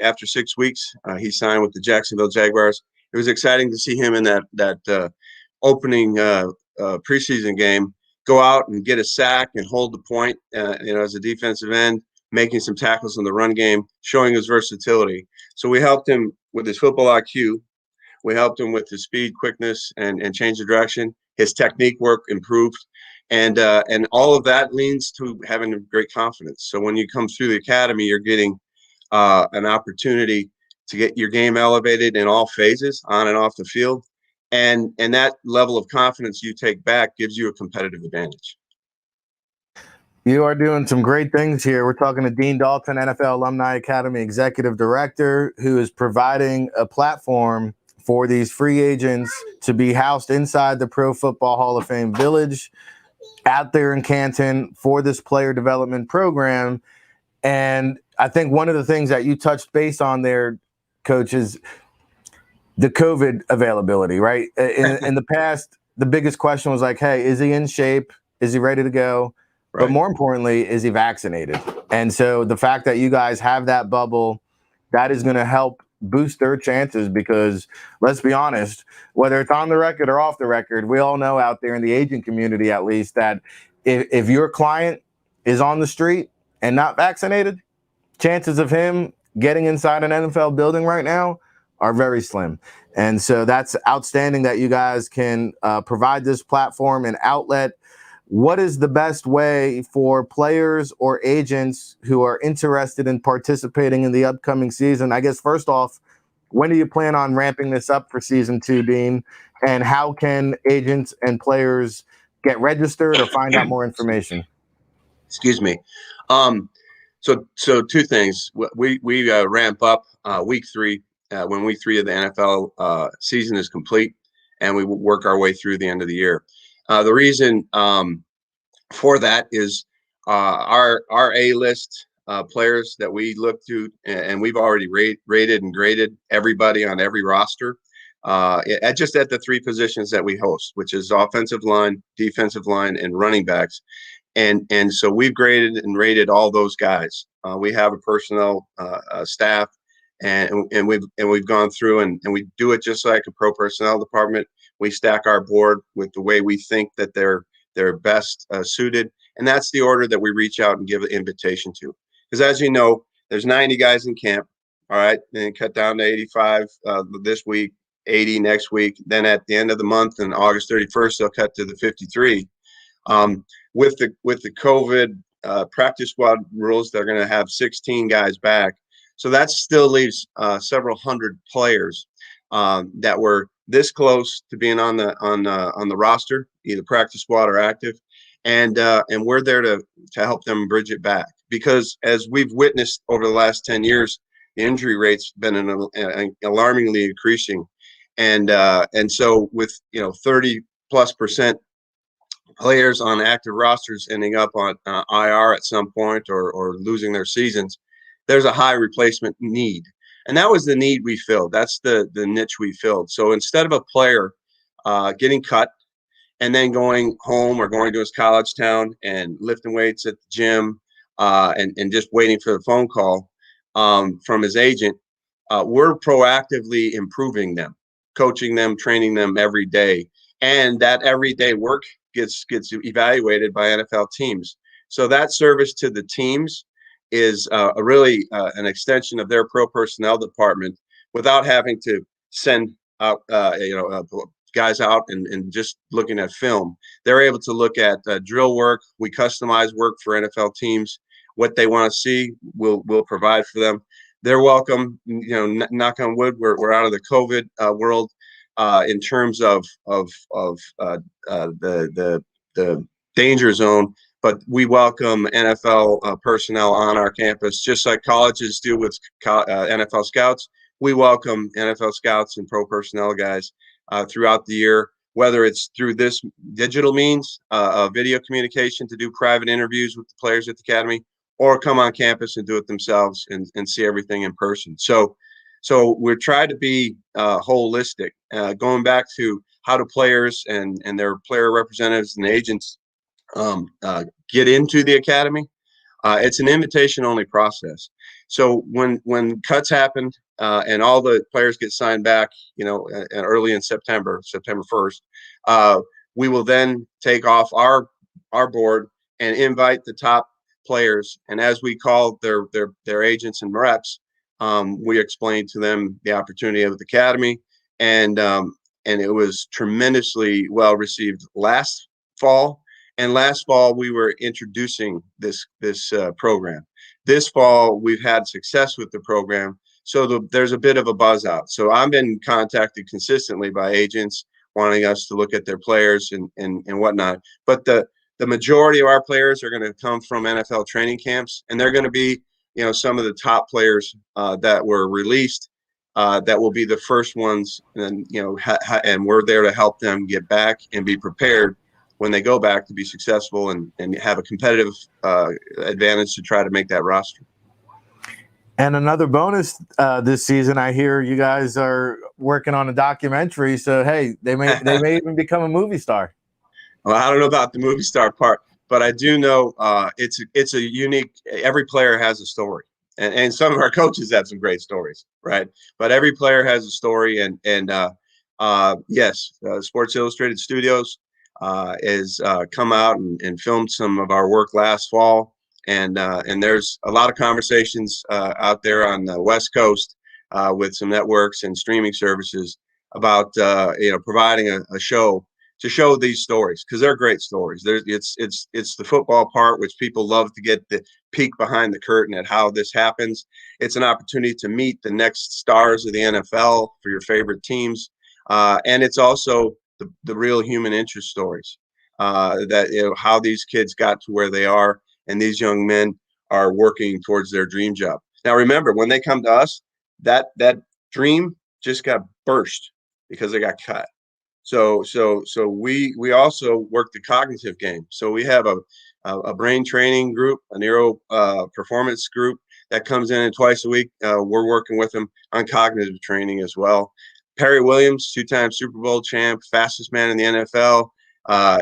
After 6 weeks, he signed with the Jacksonville Jaguars. It was exciting to see him in that opening preseason game go out and get a sack and hold the point, as a defensive end, making some tackles in the run game, showing his versatility. So we helped him with his football IQ. We helped him with his speed, quickness, and change of direction. His technique work improved. And all of that leads to having great confidence. So when you come through the academy, you're getting an opportunity to get your game elevated in all phases, on and off the field. And that level of confidence you take back gives you a competitive advantage. You are doing some great things here. We're talking to Dean Dalton, NFL Alumni Academy Executive Director, who is providing a platform for these free agents to be housed inside the Pro Football Hall of Fame Village out there in Canton for this player development program. And I think one of the things that you touched base on there, Coach, is the COVID availability, right? In the past, the biggest question was like, hey, is he in shape? Is he ready to go? Right. But more importantly, is he vaccinated? And so the fact that you guys have that bubble, that is going to help boost their chances, because let's be honest, whether it's on the record or off the record, we all know out there in the agent community, at least, that if your client is on the street and not vaccinated, chances of him getting inside an NFL building right now are very slim. And so that's outstanding that you guys can provide this platform and outlet. What is the best way for players or agents who are interested in participating in the upcoming season? I guess, first off, when do you plan on ramping this up for season 2, Dean? And how can agents and players get registered or find out more information? Excuse me. So two things. We ramp up week 3 when week 3 of the NFL season is complete, and we work our way through the end of the year. The reason for that is our A-list players that we look to, and we've already rated and graded everybody on every roster just at the 3 positions that we host, which is offensive line, defensive line, and running backs. And so we've graded and rated all those guys. We have a personnel staff, and we've gone through and we do it just like a pro personnel department. We stack our board with the way we think that they're best suited, and that's the order that we reach out and give an invitation to. Because as you know, there's 90 guys in camp. All right, then cut down to 85 this week, 80 next week. Then at the end of the month, on August 31st, they'll cut to the 53. With the COVID practice squad rules, they're going to have 16 guys back. So that still leaves several hundred players that were this close to being on the roster, either practice squad or active, and we're there to help them bridge it back. Because as we've witnessed over the last 10 years, the injury rate's been alarmingly increasing, and so with 30+% players on active rosters ending up on IR at some point or losing their seasons, there's a high replacement need. And that was the need we filled. That's the niche we filled. So instead of a player getting cut and then going home or going to his college town and lifting weights at the gym and just waiting for the phone call from his agent, we're proactively improving them, coaching them, training them every day. And that everyday work gets evaluated by NFL teams. So that service to the teams is really an extension of their pro personnel department, without having to send out guys out and just looking at film. They're able to look at drill work. We customize work for NFL teams. What they want to see, we'll provide for them. They're welcome. Knock on wood, we're out of the COVID world. In terms of the danger zone, but we welcome NFL personnel on our campus, just like colleges do with NFL scouts. We welcome NFL scouts and pro personnel guys throughout the year, whether it's through this digital means of video communication to do private interviews with the players at the academy, or come on campus and do it themselves and see everything in person. So we're trying to be holistic, going back to how do players and their player representatives and agents get into the academy. It's an invitation-only process. So when cuts happen and all the players get signed back, early in September 1st, we will then take off our board and invite the top players. And as we call their agents and reps, we explained to them the opportunity of the academy, and it was tremendously well received last fall. And last fall we were introducing this program. This fall we've had success with the program, so there's a bit of a buzz out. So I've been contacted consistently by agents wanting us to look at their players and whatnot. But the majority of our players are going to come from NFL training camps, and they're going to be some of the top players that were released that will be the first ones, and and we're there to help them get back and be prepared when they go back to be successful and have a competitive advantage to try to make that roster. And another bonus this season, I hear you guys are working on a documentary. So hey, they may even become a movie star. Well, I don't know about the movie star part, but I do know it's a unique. Every player has a story, and some of our coaches have some great stories, right? But every player has a story, and yes, Sports Illustrated Studios is come out and filmed some of our work last fall. And there's a lot of conversations out there on the West Coast with some networks and streaming services about providing a show to show these stories, because they're great stories. It's the football part, which people love to get the peek behind the curtain at how this happens. It's an opportunity to meet the next stars of the NFL for your favorite teams, and it's also the real human interest stories that how these kids got to where they are. And these young men are working towards their dream job. Now, remember, when they come to us, that dream just got burst because they got cut. So we also work the cognitive game. So we have a brain training group, a neuro performance group that comes in twice a week. We're working with them on cognitive training as well. Perry Williams, 2-time Super Bowl champ, fastest man in the NFL.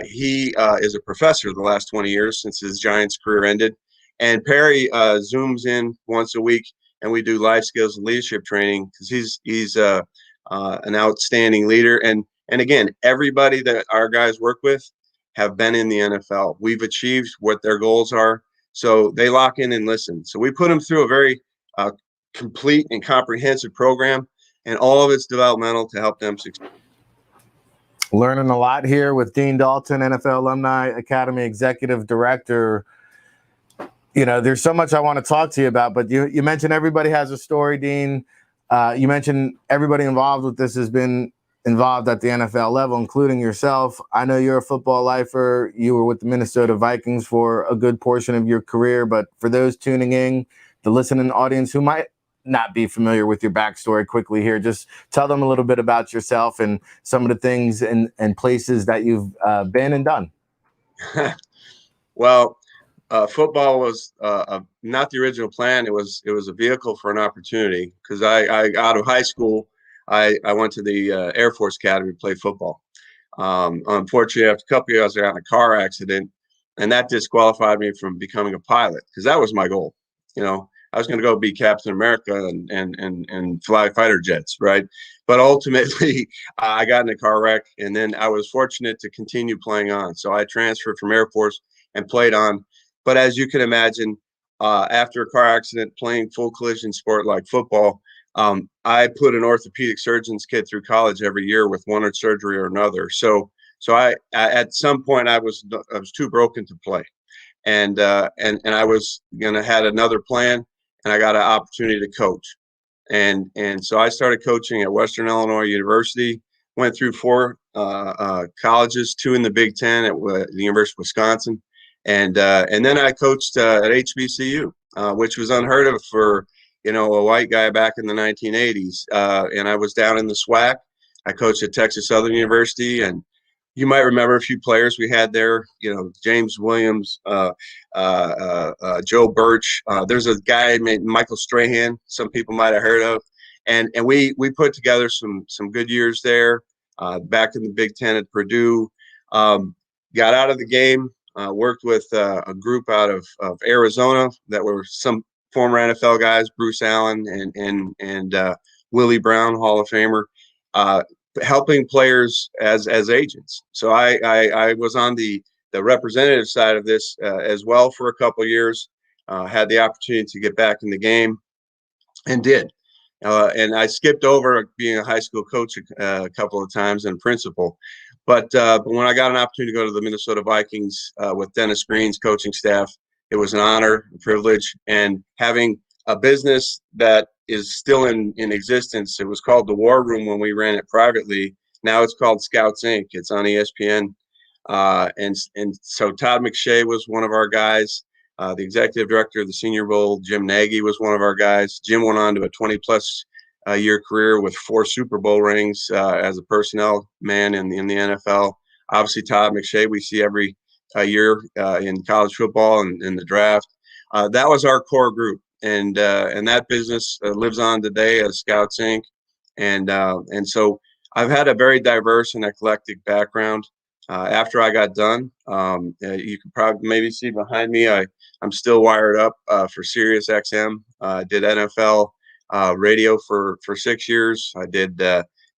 He is a professor the last 20 years since his Giants career ended. And Perry zooms in once a week, and we do life skills and leadership training because he's an outstanding leader. And again, everybody that our guys work with have been in the NFL. We've achieved what their goals are, so they lock in and listen. So we put them through a very complete and comprehensive program, and all of it's developmental to help them succeed. Learning a lot here with Dean Dalton, NFL Alumni Academy Executive Director. There's so much I want to talk to you about, but you mentioned everybody has a story, Dean. You mentioned everybody involved with this has been involved at the NFL level, including yourself. I know you're a football lifer. You were with the Minnesota Vikings for a good portion of your career, but for those tuning in, the listening audience who might not be familiar with your backstory, quickly here, just tell them a little bit about yourself and some of the things and places that you've been and done. Well, football was not the original plan. It was a vehicle for an opportunity, because I out of high school, I went to the Air Force Academy to play football. Unfortunately, after a couple of years, I got in a car accident, and that disqualified me from becoming a pilot, because that was my goal. I was going to go be Captain America and fly fighter jets, right? But ultimately, I got in a car wreck, and then I was fortunate to continue playing on. So I transferred from Air Force and played on. But as you can imagine, after a car accident, playing full collision sport like football, I put an orthopedic surgeon's kit through college every year with one surgery or another. So I at some point I was too broken to play, and I was gonna had another plan. And I got an opportunity to coach. And so I started coaching at Western Illinois University, went through 4 colleges, 2 in the Big Ten at the University of Wisconsin. And then I coached at HBCU, which was unheard of for, a white guy back in the 1980s. And I was down in the SWAC. I coached at Texas Southern University, and you might remember a few players we had there, James Williams, Joe Birch. There's a guy named Michael Strahan, some people might have heard of. And we put together some good years there, back in the Big Ten at Purdue. Got out of the game, worked with a group out of Arizona that were some former NFL guys, Bruce Allen and Willie Brown, Hall of Famer, helping players as agents. So I was on the representative side of this as well for a couple of years. Had the opportunity to get back in the game, and did. And I skipped over being a high school coach a couple of times and principal. But when I got an opportunity to go to the Minnesota Vikings with Dennis Green's coaching staff, it was an honor, a privilege, and having a business that is still in existence. It was called The War Room when we ran it privately. Now it's called Scouts Inc. It's on ESPN. And so Todd McShay was one of our guys. The executive director of the Senior Bowl, Jim Nagy, was one of our guys. Jim went on to a 20-plus year career with 4 Super Bowl rings as a personnel man in the NFL. Obviously, Todd McShay, we see every year in college football and in the draft. That was our core group, and that business lives on today as Scouts Inc. And so I've had a very diverse and eclectic background. After I got done, you can probably maybe see behind me, I'm still wired up for Sirius XM. Did NFL radio for 6 years. I did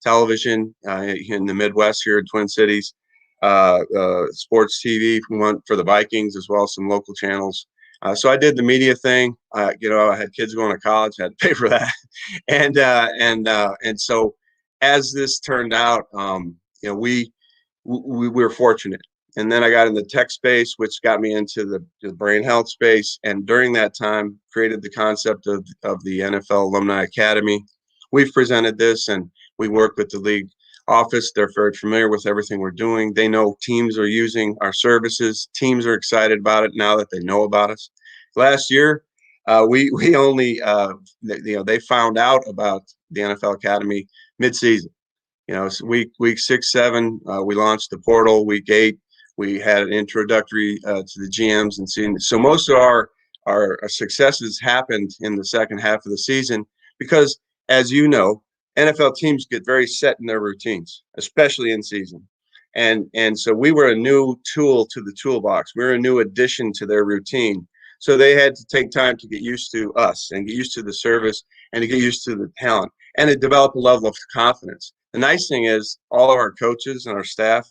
television in the Midwest here in Twin Cities, sports TV for the Vikings, as well as some local channels. So I did the media thing. I had kids going to college, had to pay for that, and so as this turned out, we were fortunate. And then I got in the tech space, which got me into the brain health space. And during that time, created the concept of the NFL Alumni Academy. We've presented this, and we work with the league office. They're very familiar with everything we're doing. They know teams are using our services. Teams are excited about it now that they know about us. Last year, we only they found out about the NFL Academy mid-season. So week 6, 7, we launched the portal. Week 8, we had an introductory to the GMs and seeing. So most of our successes happened in the second half of the season because, as you know, NFL teams get very set in their routines, especially in season. And so we were a new tool to the toolbox. We were a new addition to their routine. So they had to take time to get used to us and get used to the service and to get used to the talent and to develop a level of confidence. The nice thing is all of our coaches and our staff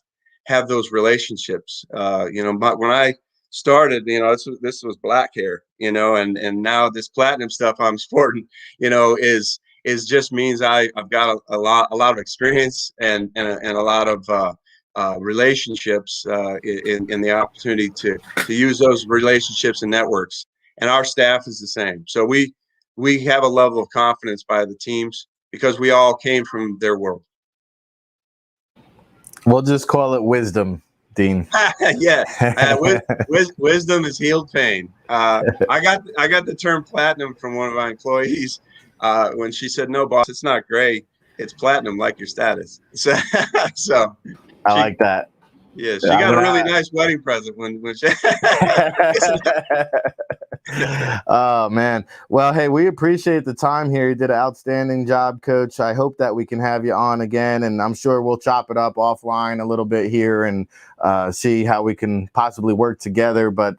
have those relationships. But when I started, this was black hair, and now this platinum stuff I'm sporting, is just means I've got a lot of experience and a lot of relationships in the opportunity to use those relationships and networks. And our staff is the same. So we have a level of confidence by the teams because we all came from their world. We'll just call it wisdom, Dean. Yeah, wisdom is healed pain. I got the term platinum from one of my employees when she said, "No, boss, it's not gray. It's platinum, like your status." So I like that. Yeah, she got a really nice wedding present when she. Oh man. Well, hey, we appreciate the time here. You did an outstanding job, Coach. I hope that we can have you on again, and I'm sure we'll chop it up offline a little bit here and see how we can possibly work together. But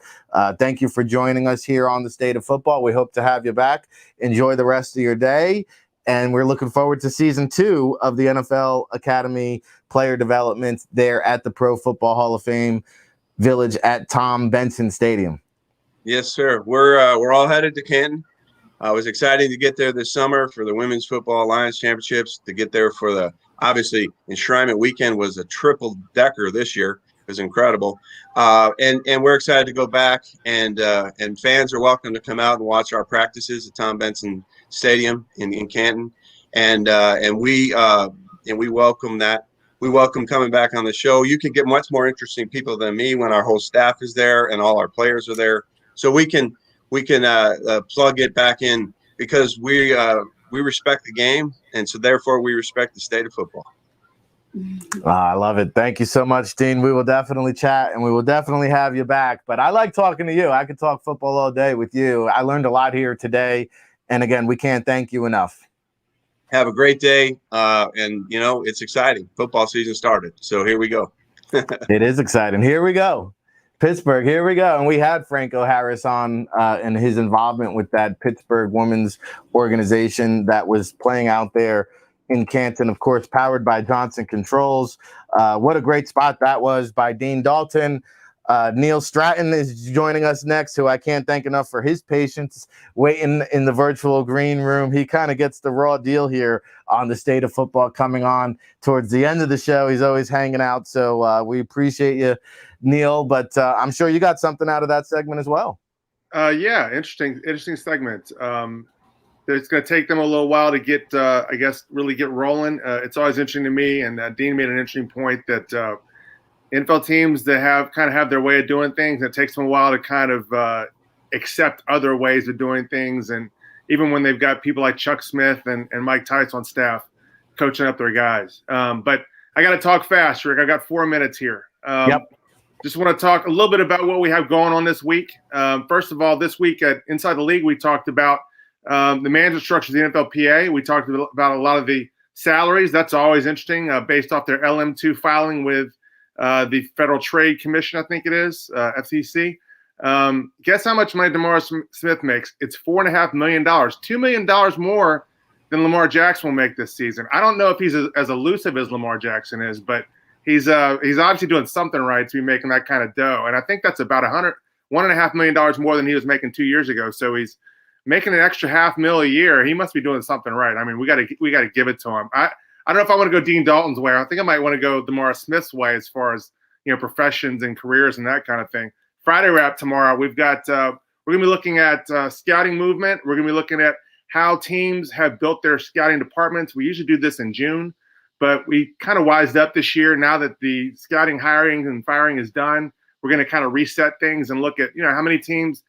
thank you for joining us here on the State of Football. We hope to have you back. Enjoy the rest of your day, and we're looking forward to season 2 of the NFL Academy player development there at the Pro Football Hall of Fame Village at Tom Benson Stadium. Yes, sir. We're all headed to Canton. It was exciting to get there this summer for the Women's Football Alliance Championships, to get there for the, obviously, Enshrinement Weekend was a triple-decker this year. It was incredible. And we're excited to go back, and fans are welcome to come out and watch our practices at Tom Benson Stadium in Canton. And we welcome that. We welcome coming back on the show. You can get much more interesting people than me when our whole staff is there and all our players are there. So we can plug it back in because we respect the game, and so therefore we respect the state of football. I love it. Thank you so much, Dean. We will definitely chat, and we will definitely have you back. But I like talking to you. I could talk football all day with you. I learned a lot here today, and again, we can't thank you enough. Have a great day, and it's exciting. Football season started, so here we go. It is exciting. Here we go. Pittsburgh, here we go. And we had Franco Harris on and his involvement with that Pittsburgh women's organization that was playing out there in Canton, of course, powered by Johnson Controls. What a great spot that was by Dean Dalton. Neil Stratton is joining us next, who I can't thank enough for his patience waiting in the virtual green room. He kind of gets the raw deal here on the State of Football coming on towards the end of the show. He's always hanging out, so we appreciate you, Neil. But I'm sure you got something out of that segment as well. Yeah, interesting segment. It's going to take them a little while to get, really get rolling. It's always interesting to me, and Dean made an interesting point that NFL teams that have their way of doing things, it takes them a while to kind of accept other ways of doing things. And, even when they've got people like Chuck Smith and Mike Tice on staff coaching up their guys. But I got to talk fast, Rick. I got 4 minutes here. Yep. Just want to talk a little bit about what we have going on this week. First of all, this week at Inside the League, we talked about the management structure of the NFL PA. We talked about a lot of the salaries. That's always interesting, based off their LM2 filing with the Federal Trade Commission, I think it is, FCC. Guess how much money DeMar Smith makes? It's $4.5 million, $2 million more than Lamar Jackson will make this season. I don't know if he's as elusive as Lamar Jackson is, but he's obviously doing something right to be making that kind of dough. And I think that's about $1.5 million more than he was making 2 years ago. So he's making an extra $500,000 a year. He must be doing something right. I mean, we got to give it to him. I don't know if I want to go Dean Dalton's way. I think I might want to go DeMar Smith's way as far as, professions and careers and that kind of thing. Friday wrap tomorrow. We've got we're going to be looking at scouting movement. We're going to be looking at how teams have built their scouting departments. We usually do this in June, but we kind of wised up this year. Now that the scouting hiring and firing is done, we're going to kind of reset things and look at, how many teams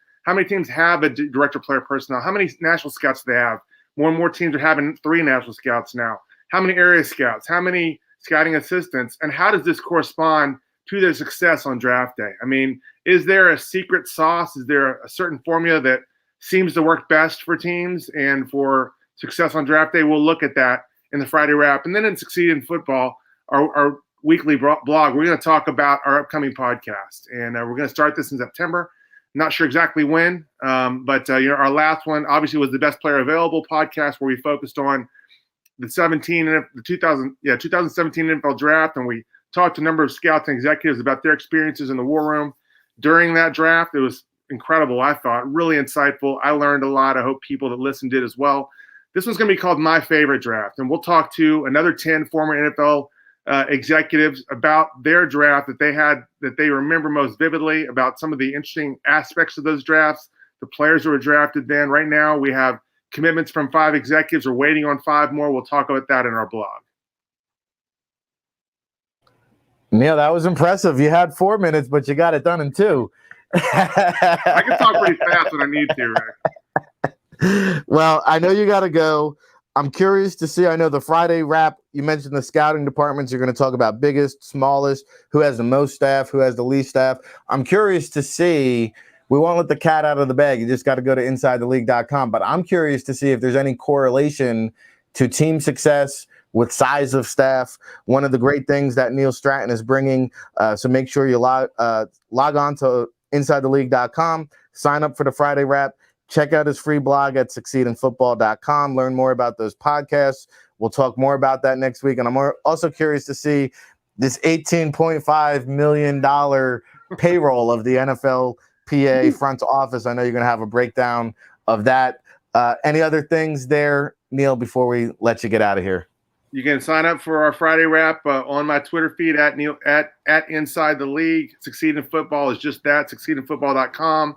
have a director of player personnel? How many national scouts do they have? More and more teams are having 3 national scouts now. How many area scouts? How many scouting assistants? And how does this correspond to their success on draft day? I mean, is there a secret sauce? Is there a certain formula that seems to work best for teams and for success on draft day? We'll look at that in the Friday wrap. And then in Succeed in Football, our weekly blog, we're going to talk about our upcoming podcast. And we're going to start this in September. Not sure exactly when, but our last one obviously was the Best Player Available podcast, where we focused on the 2017 NFL draft, and we talked to a number of scouts and executives about their experiences in the war room during that draft. It was incredible, I thought, really insightful. I learned a lot. I hope people that listened did as well. This one's going to be called My Favorite Draft, and we'll talk to another 10 former NFL executives about their draft that they remember most vividly, about some of the interesting aspects of those drafts, the players who were drafted then. Right now, we have commitments from 5 executives. We're waiting on 5 more. We'll talk about that in our blog. Neil, that was impressive. You had 4 minutes, but you got it done in 2. I can talk pretty fast when I need to, Rick. Well, I know you got to go. I'm curious to see. I know the Friday wrap, you mentioned the scouting departments. You're going to talk about biggest, smallest, who has the most staff, who has the least staff. I'm curious to see. We won't let the cat out of the bag. You just got to go to InsideTheLeague.com. But I'm curious to see if there's any correlation to team success with size of staff. One of the great things that Neil Stratton is bringing. So make sure you log on to InsideTheLeague.com, sign up for the Friday wrap, check out his free blog at succeedinfootball.com, learn more about those podcasts. We'll talk more about that next week. And I'm also curious to see this $18.5 million payroll of the NFL PA front office. I know you're going to have a breakdown of that. Any other things there, Neil, before we let you get out of here? You can sign up for our Friday wrap on my Twitter feed at Neil at Inside the League. Succeed in Football is just that, succeedinfootball.com.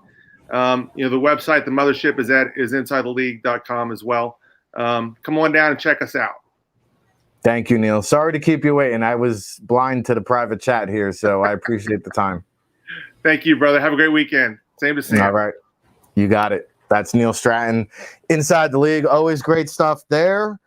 The website, the mothership is InsideTheLeague.com as well. Come on down and check us out. Thank you, Neil. Sorry to keep you waiting. I was blind to the private chat here, so I appreciate the time. Thank you, brother. Have a great weekend. Same to Sam. All right. You got it. That's Neil Stratton, Inside the League. Always great stuff there.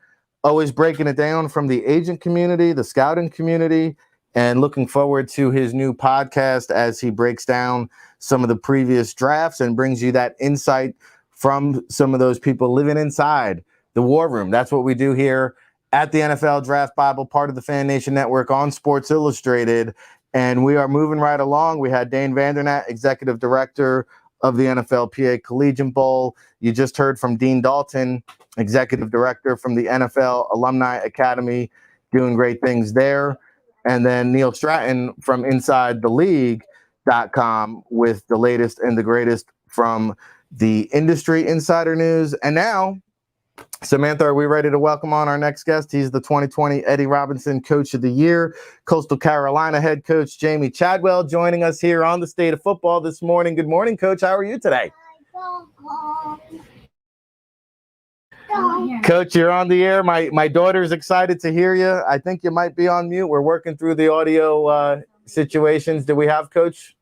Always breaking it down from the agent community, the scouting community, and looking forward to his new podcast as he breaks down some of the previous drafts and brings you that insight from some of those people living inside the war room. That's what we do here at the NFL Draft Bible, part of the Fan Nation Network on Sports Illustrated. And we are moving right along. We had Dane Vandernatt, Executive Director of the Nfl Pa Collegiate Bowl. You just heard from Dean Dalton, Executive Director from the NFL Alumni Academy, doing great things there. And then Neil Stratton from InsideTheLeague.com with the latest and the greatest from the industry insider news. And now, Samantha, are we ready to welcome on our next guest? He's the 2020 Eddie Robinson Coach of the Year, Coastal Carolina head coach Jamie Chadwell, joining us here on the State of Football this morning. Good morning, Coach. How are you today? Coach, you're on the air. My daughter's excited to hear you. I think you might be on mute. We're working through the audio situations. Do we have Coach?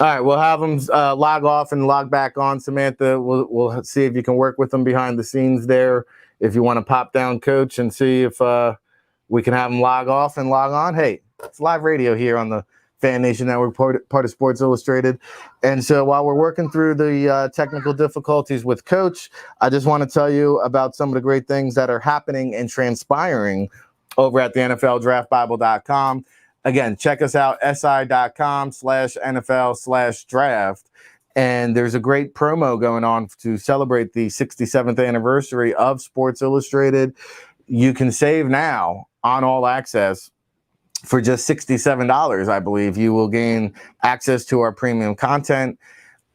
All right, we'll have them log off and log back on. Samantha, we'll see if you can work with them behind the scenes there. If you want to pop down, Coach, and see if we can have them log off and log on. Hey, it's live radio here on the Fan Nation Network, part of Sports Illustrated. And so while we're working through the technical difficulties with Coach, I just want to tell you about some of the great things that are happening and transpiring over at the NFLDraftBible.com. Again, check us out, si.com/NFL/draft. And there's a great promo going on to celebrate the 67th anniversary of Sports Illustrated. You can save now on all access for just $67, I believe. You will gain access to our premium content.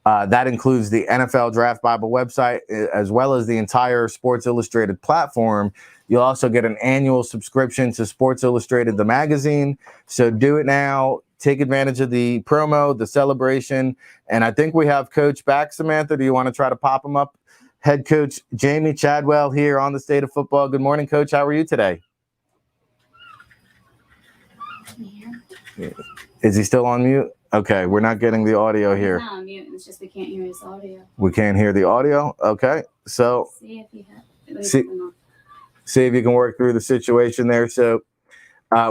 That includes the NFL Draft Bible website, as well as the entire Sports Illustrated platform. You'll also get an annual subscription to Sports Illustrated, the magazine. So do it now. Take advantage of the promo, the celebration. And I think we have Coach back. Samantha, do you want to try to pop him up? Head coach Jamie Chadwell here on the State of Football. Good morning, Coach. How are you today? Yeah. Is he still on mute? Okay, we're not getting the audio here. He's not on mute. It's just we can't hear his audio. We can't hear the audio? Okay, so See if you have. See if you can work through the situation there. So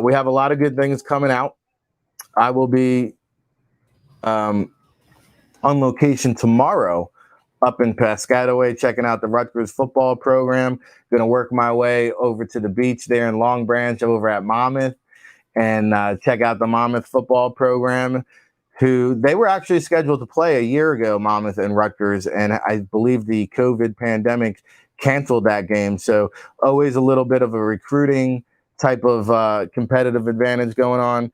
we have a lot of good things coming out. I will be on location tomorrow up in Piscataway, checking out the Rutgers football program. Going to work my way over to the beach there in Long Branch over at Monmouth and check out the Monmouth football program, who they were actually scheduled to play a year ago, Monmouth and Rutgers, and I believe the COVID pandemic canceled that game. So always a little bit of a recruiting type of competitive advantage going on.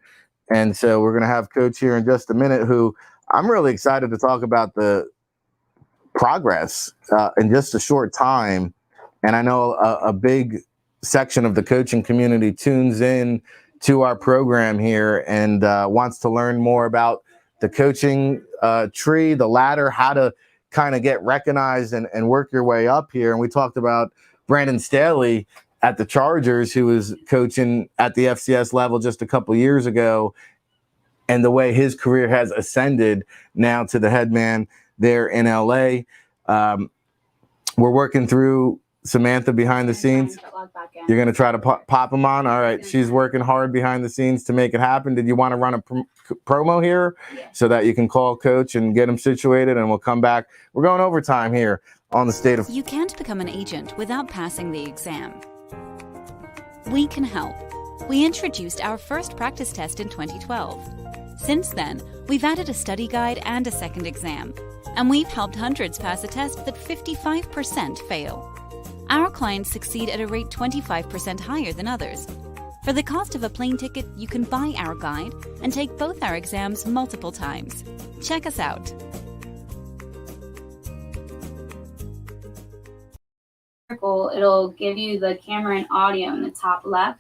And so we're going to have Coach here in just a minute, who I'm really excited to talk about the progress in just a short time. And I know a big section of the coaching community tunes in to our program here and wants to learn more about the coaching tree, the ladder, how to kind of get recognized and work your way up here. And we talked about Brandon Staley at the Chargers, who was coaching at the FCS level just a couple years ago, and the way his career has ascended now to the head man there in LA. We're working through Samantha behind the scenes. You're going to try to pop him on? All right. She's working hard behind the scenes to make it happen. Did you want to run a promo here so that you can call Coach and get him situated, and we'll come back? We're going overtime here on the State of... You can't become an agent without passing the exam. We can help. We introduced our first practice test in 2012. Since then, we've added a study guide and a second exam, and we've helped hundreds pass a test that 55% fail. Our clients succeed at a rate 25% higher than others. For the cost of a plane ticket, you can buy our guide and take both our exams multiple times. Check us out. It'll give you the camera and audio in the top left.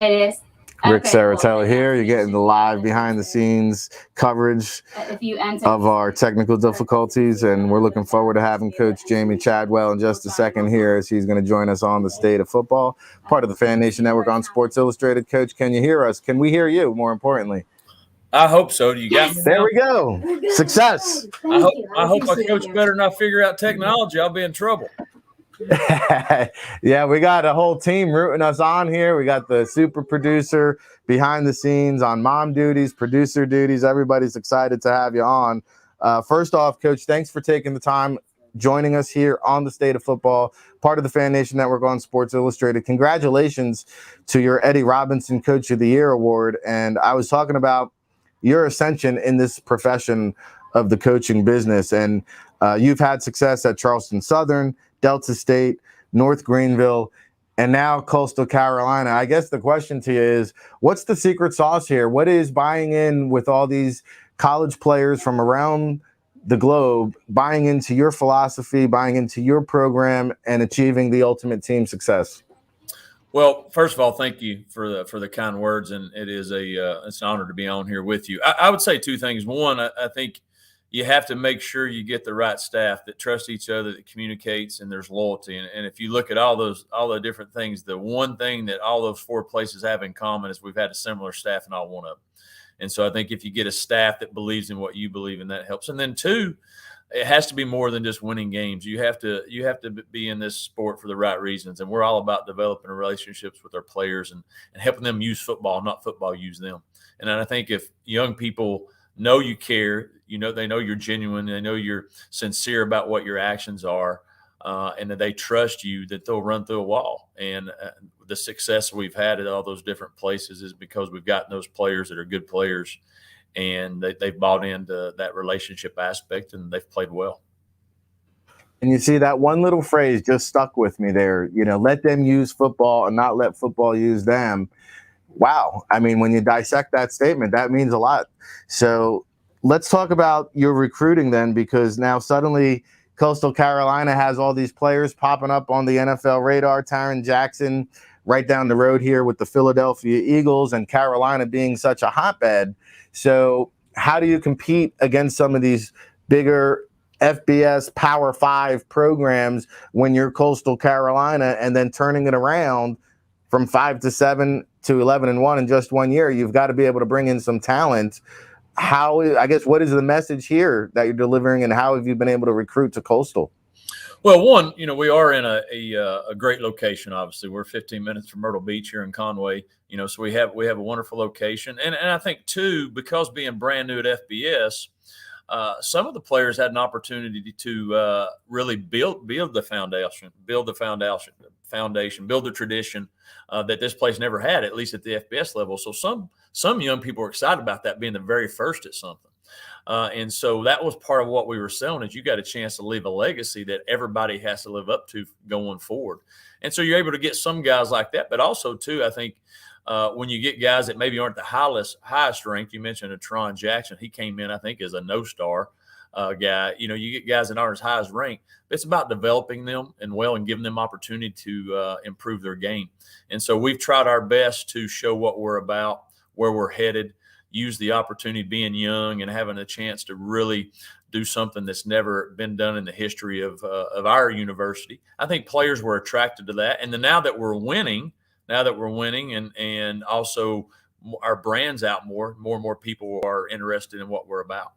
It is. Rick Saratella here. You're getting the live behind-the-scenes coverage of our technical difficulties, and we're looking forward to having Coach Jamie Chadwell in just a second here as he's going to join us on the State of Football, part of the Fan Nation Network on Sports Illustrated. Coach, can you hear us? Can we hear you, more importantly? I hope so. Do you got me? There we go. Success. I hope my coach better not figure out technology. I'll be in trouble. Yeah, we got a whole team rooting us on here. We got the super producer behind the scenes on mom duties, producer duties. Everybody's excited to have you on. First off, Coach, thanks for taking the time joining us here on the State of Football, part of the Fan Nation Network on Sports Illustrated. Congratulations to your Eddie Robinson Coach of the Year award. And I was talking about your ascension in this profession of the coaching business. And you've had success at Charleston Southern, Delta State, North Greenville, and now Coastal Carolina. I guess the question to you is, what's the secret sauce here? What is buying in with all these college players from around the globe, buying into your philosophy, buying into your program, and achieving the ultimate team success? Well, first of all, thank you for the kind words, and it is it's an honor to be on here with you. I would say two things. One, I think you have to make sure you get the right staff that trust each other, that communicates, and there's loyalty. And if you look at all the different things, the one thing that all those 4 places have in common is we've had a similar staff in all one of them. And so I think if you get a staff that believes in what you believe in, that helps. And then 2, it has to be more than just winning games. You have to be in this sport for the right reasons. And we're all about developing relationships with our players and helping them use football, not football use them. And I think if young people know you care, they know you're genuine, they know you're sincere about what your actions are, and that they trust you, that they'll run through a wall. And the success we've had at all those different places is because we've gotten those players that are good players, and they've bought into that relationship aspect, and they've played well. And you see that one little phrase just stuck with me there, let them use football and not let football use them. Wow. I mean, when you dissect that statement, that means a lot. So let's talk about your recruiting then, because now suddenly Coastal Carolina has all these players popping up on the NFL radar. Tyrone Jackson right down the road here with the Philadelphia Eagles, and Carolina being such a hotbed. So how do you compete against some of these bigger FBS Power 5 programs when you're Coastal Carolina, and then turning it around from 5-7 to 11-1 in just 1 year? You've got to be able to bring in some talent. What is the message here that you're delivering, and how have you been able to recruit to Coastal? Well, one, we are in a great location. Obviously, we're 15 minutes from Myrtle Beach here in Conway. So we have a wonderful location, and I think 2, because being brand new at FBS, some of the players had an opportunity to really build the foundation, build the tradition that this place never had, at least at the FBS level. So some young people were excited about that, being the very first at something. And so that was part of what we were selling, is you got a chance to leave a legacy that everybody has to live up to going forward. And so you're able to get some guys like that. But also, too, I think when you get guys that maybe aren't the highest ranked, you mentioned a Tyrone Jackson. He came in, I think, as a no-star guy. You get guys that aren't as high as ranked. It's about developing them and giving them opportunity to improve their game. And so we've tried our best to show what we're about, where we're headed, use the opportunity being young and having a chance to really do something that's never been done in the history of our university. I think players were attracted to that. And then now that we're winning and also our brand's out more and more people are interested in what we're about.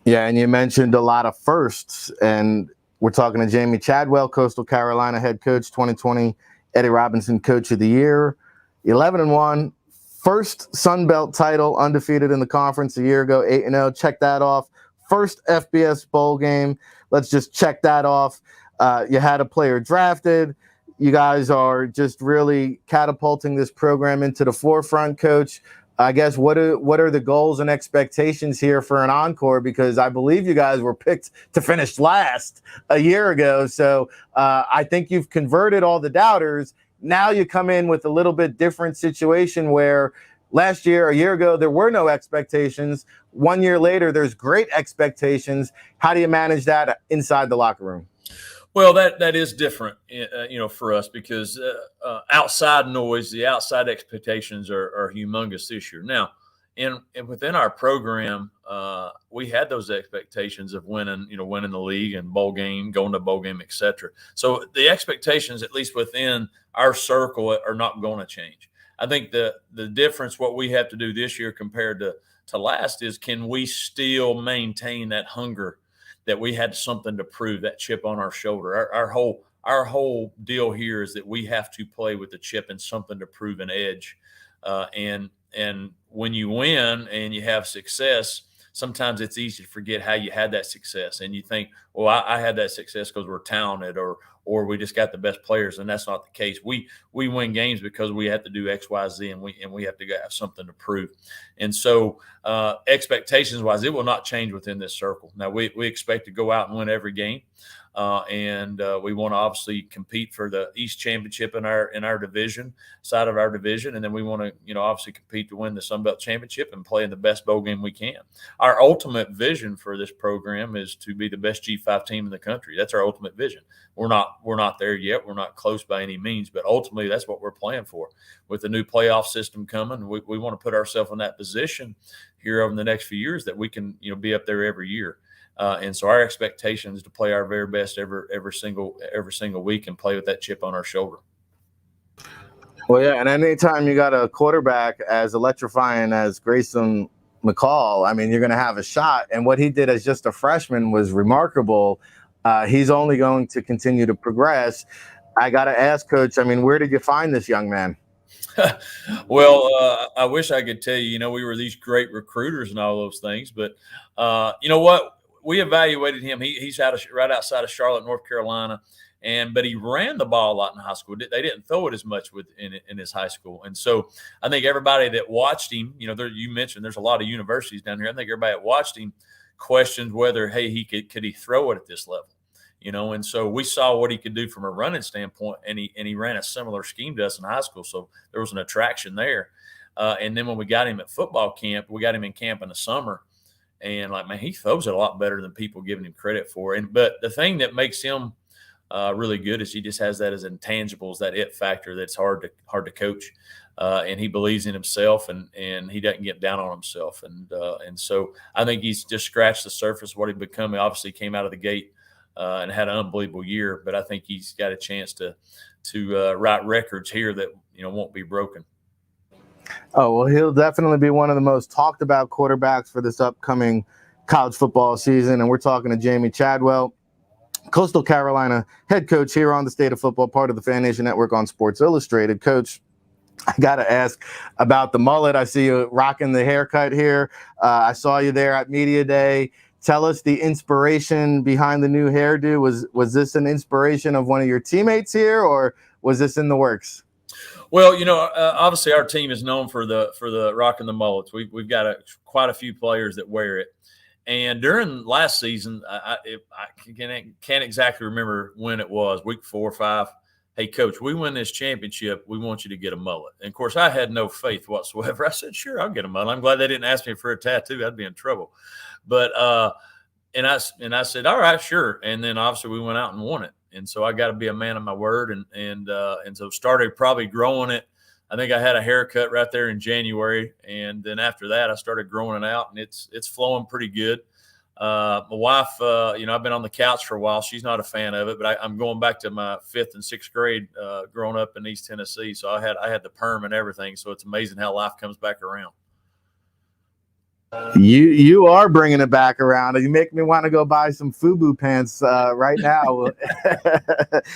Yeah, and you mentioned a lot of firsts, and we're talking to Jamie Chadwell, Coastal Carolina head coach, 2020 Eddie Robinson Coach of the Year, 11-1, first Sun Belt title, undefeated in the conference a year ago, 8-0. Check that off. First FBS bowl game. Let's just check that off. You had a player drafted. You guys are just really catapulting this program into the forefront, Coach. I guess what are the goals and expectations here for an encore? Because I believe you guys were picked to finish last a year ago. So I think you've converted all the doubters. Now you come in with a little bit different situation where a year ago, there were no expectations. 1 year later, there's great expectations. How do you manage that inside the locker room? Well, that is different, for us, because outside noise, the outside expectations are humongous this year. Now, and within our program, we had those expectations of winning the league and bowl game, going to bowl game, et cetera. So the expectations, at least within our circle, are not going to change. I think the difference, what we have to do this year compared to last, is can we still maintain that hunger that we had something to prove, that chip on our shoulder. Our whole deal here is that we have to play with the chip and something to prove, an edge. And when you win and you have success, sometimes it's easy to forget how you had that success. And you think, well, I had that success because we're talented or we just got the best players. And that's not the case. We win games because we have to do X, Y, Z, and we have to have something to prove. And so expectations wise, it will not change within this circle. Now we expect to go out and win every game. and we want to obviously compete for the East Championship in our division, side of our division, and then we want to obviously compete to win the Sun Belt Championship and play in the best bowl game we can. Our ultimate vision for this program is to be the best G5 team in the country. That's our ultimate vision. We're not there yet. We're not close by any means, but ultimately that's what we're playing for. With the new playoff system coming, we want to put ourselves in that position here over the next few years that we can be up there every year. And so our expectation is to play our very best every single week and play with that chip on our shoulder. Well, yeah, and anytime you got a quarterback as electrifying as Grayson McCall, I mean, you're going to have a shot. And what he did as just a freshman was remarkable. He's only going to continue to progress. I got to ask, Coach, I mean, where did you find this young man? Well, I wish I could tell you, we were these great recruiters and all those things. But you know what? We evaluated him. He's right outside of Charlotte, North Carolina. But he ran the ball a lot in high school. They didn't throw it as much in his high school. And so I think everybody that watched him, you mentioned there's a lot of universities down here. I think everybody that watched him questioned whether, hey, could he throw it at this level? And so we saw what he could do from a running standpoint, and he ran a similar scheme to us in high school. So there was an attraction there. And then when we got him at football camp, we got him in camp in the summer. And man, he throws it a lot better than people giving him credit for. But the thing that makes him really good is he just has that as intangibles, that it factor that's hard to coach. And he believes in himself, and he doesn't get down on himself. And so I think he's just scratched the surface of what he'd become. He obviously came out of the gate and had an unbelievable year, but I think he's got a chance to write records here that won't be broken. Oh, well, he'll definitely be one of the most talked about quarterbacks for this upcoming college football season. And we're talking to Jamie Chadwell, Coastal Carolina head coach here on the State of Football, part of the Fan Nation Network on Sports Illustrated. Coach, I got to ask about the mullet. I see you rocking the haircut here. I saw you there at Media Day. Tell us the inspiration behind the new hairdo. Was this an inspiration of one of your teammates here, or was this in the works? Well, obviously our team is known for the rocking the mullets. We've got quite a few players that wear it. And during last season, I can't exactly remember when it was, week 4 or 5. Hey, Coach, we win this championship. We want you to get a mullet. And, of course, I had no faith whatsoever. I said, sure, I'll get a mullet. I'm glad they didn't ask me for a tattoo. I'd be in trouble. But and I said, all right, sure. And then, obviously, we went out and won it. And so I got to be a man of my word, and so started probably growing it. I think I had a haircut right there in January, and then after that I started growing it out, and it's flowing pretty good. My wife, I've been on the couch for a while. She's not a fan of it, but I'm going back to my 5th and 6th grade growing up in East Tennessee. So I had the perm and everything. So it's amazing how life comes back around. You are bringing it back around. You make me want to go buy some FUBU pants right now.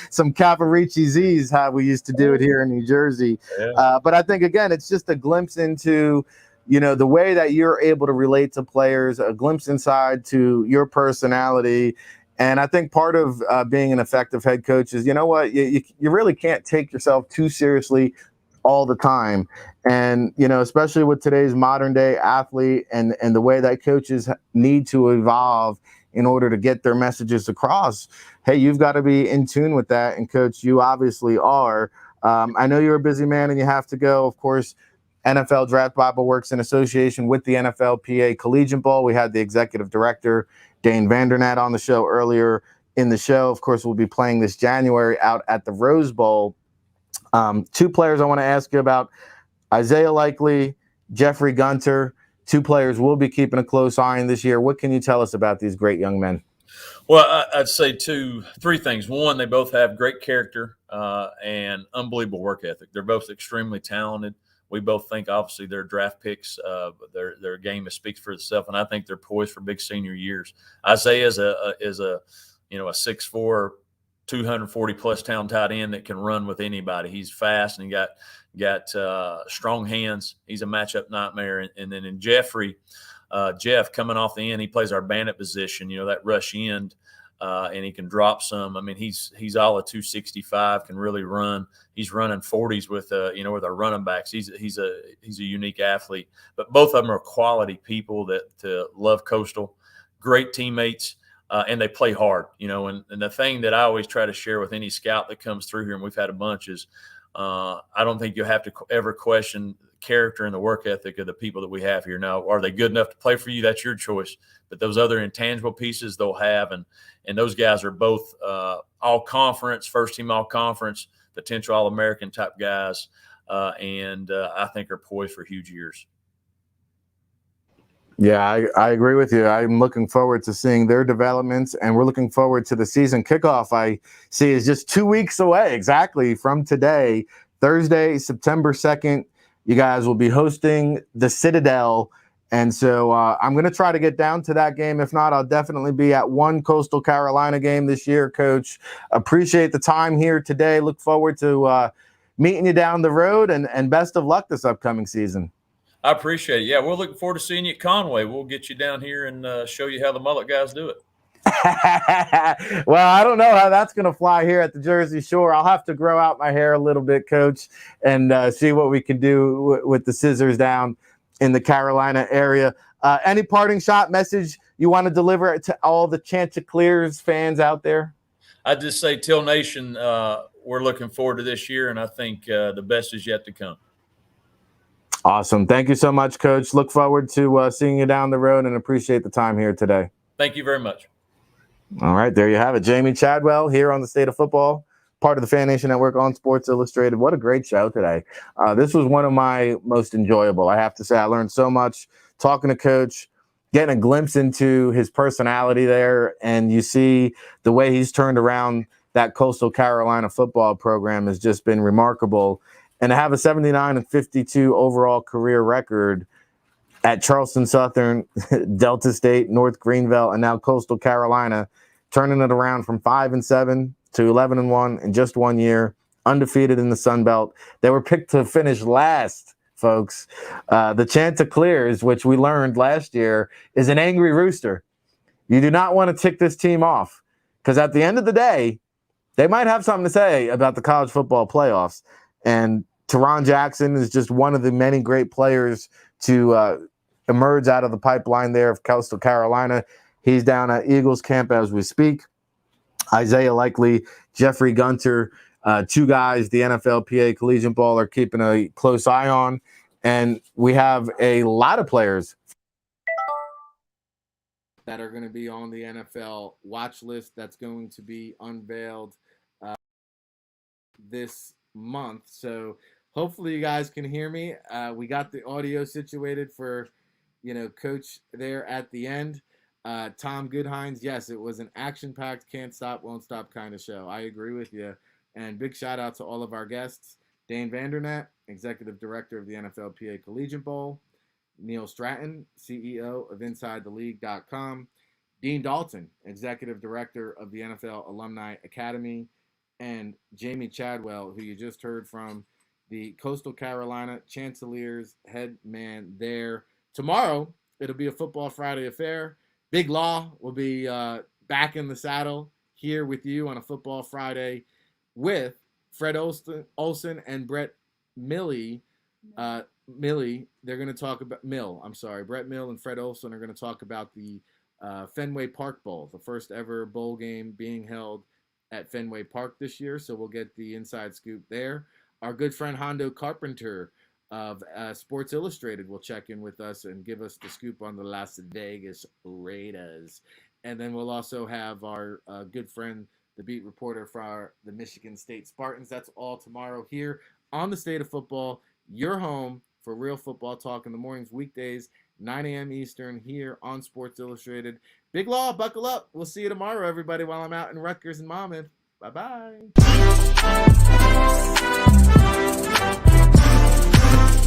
Some Cavaricci Z's, how we used to do it here in New Jersey. Yeah. But I think, again, it's just a glimpse into, the way that you're able to relate to players, a glimpse inside to your personality. And I think part of being an effective head coach is, you really can't take yourself too seriously all the time. And, especially with today's modern day athlete and the way that coaches need to evolve in order to get their messages across. Hey, you've got to be in tune with that. And Coach, you obviously are. I know you're a busy man and you have to go. Of course, NFL Draft Bible works in association with the Nfl Pa Collegiate Bowl. We had the executive director, Dane Vandernatt, on the show earlier in the show. Of course, we'll be playing this January out at the Rose Bowl. 2 players I want to ask you about: Isaiah Likely, Jeffrey Gunter. 2 players we'll be keeping a close eye on this year. What can you tell us about these great young men? Well, I'd say 3 things. One, they both have great character and unbelievable work ethic. They're both extremely talented. We both think, obviously, they're draft picks. Their game speaks for itself, and I think they're poised for big senior years. Isaiah is a 6'4", 240-plus pound tight end that can run with anybody. He's fast, and he got strong hands. He's a matchup nightmare. And then in Jeff coming off the end, he plays our bandit position, that rush end, and he can drop some. I mean, he's all of 265, can really run. He's running 40s with with our running backs. He's a unique athlete. But both of them are quality people that love Coastal, great teammates. and they play hard, and the thing that I always try to share with any scout that comes through here, and we've had a bunch, is I don't think you'll have to ever question the character and the work ethic of the people that we have here. Now, are they good enough to play for you? That's your choice. But those other intangible pieces they'll have, and those guys are both all-conference, first-team all-conference, potential All-American type guys, and I think are poised for huge years. Yeah, I agree with you. I'm looking forward to seeing their developments, and we're looking forward to the season kickoff. I see is just 2 weeks away exactly from today, Thursday, September 2nd. You guys will be hosting the Citadel, and so I'm going to try to get down to that game. If not, I'll definitely be at one Coastal Carolina game this year, Coach. Appreciate the time here today. Look forward to meeting you down the road, and best of luck this upcoming season. I appreciate it. Yeah, we're looking forward to seeing you at Conway. We'll get you down here and show you how the mullet guys do it. Well, I don't know how that's going to fly here at the Jersey Shore. I'll have to grow out my hair a little bit, Coach, and see what we can do with the scissors down in the Carolina area. Any parting shot message you want to deliver to all the Chanticleers fans out there? I'd just say, Till Nation, we're looking forward to this year, and I think the best is yet to come. Awesome. Thank you so much, Coach. Look forward to seeing you down the road and appreciate the time here today. Thank you very much. All right, there you have it. Jamie Chadwell here on the State of Football, part of the Fan Nation Network on Sports Illustrated. What a great show today. This was one of my most enjoyable. I have to say, I learned so much talking to Coach, getting a glimpse into his personality there, and you see the way he's turned around that Coastal Carolina football program has just been remarkable. And to have a 79-52 overall career record at Charleston Southern, Delta State, North Greenville, and now Coastal Carolina, turning it around from 5-7 to 11-1 in just 1 year, undefeated in the Sun Belt. They were picked to finish last, folks. The Chanticleers, which we learned last year, is an angry rooster. You do not want to tick this team off, because at the end of the day, they might have something to say about the college football playoffs. And Tyrone Jackson is just one of the many great players to emerge out of the pipeline there of Coastal Carolina. He's down at Eagles camp as we speak. Isaiah Likely, Jeffrey Gunter, two guys the Nfl Pa Collegiate Bowl are keeping a close eye on. And we have a lot of players that are going to be on the NFL watch list that's going to be unveiled this month. So hopefully you guys can hear me. We got the audio situated for, Coach there at the end. Tom Goodhines, yes, it was an action-packed, can't stop, won't stop kind of show. I agree with you. And big shout out to all of our guests. Dane Vandernatt, Executive Director of the Nfl Pa Collegiate Bowl. Neil Stratton, CEO of InsideTheLeague.com. Dean Dalton, Executive Director of the NFL Alumni Academy. And Jamie Chadwell, who you just heard from, the Coastal Carolina Chanticleers head man there. Tomorrow, it'll be a Football Friday affair. Big Law will be back in the saddle here with you on a Football Friday with Fred Olson and Brett Milley. They're going to talk about Brett Mill and Fred Olson are going to talk about the Fenway Park Bowl, the first ever bowl game being held at Fenway Park this year, so we'll get the inside scoop there. Our good friend Hondo Carpenter of Sports Illustrated will check in with us and give us the scoop on the Las Vegas Raiders. And then we'll also have our good friend, the beat reporter for the Michigan State Spartans. That's all tomorrow here on the State of Football, your home for real football talk in the mornings, weekdays, 9 a.m. Eastern here on Sports Illustrated. Big Law, buckle up. We'll see you tomorrow, everybody, while I'm out in Rutgers and Monmouth. Bye-bye.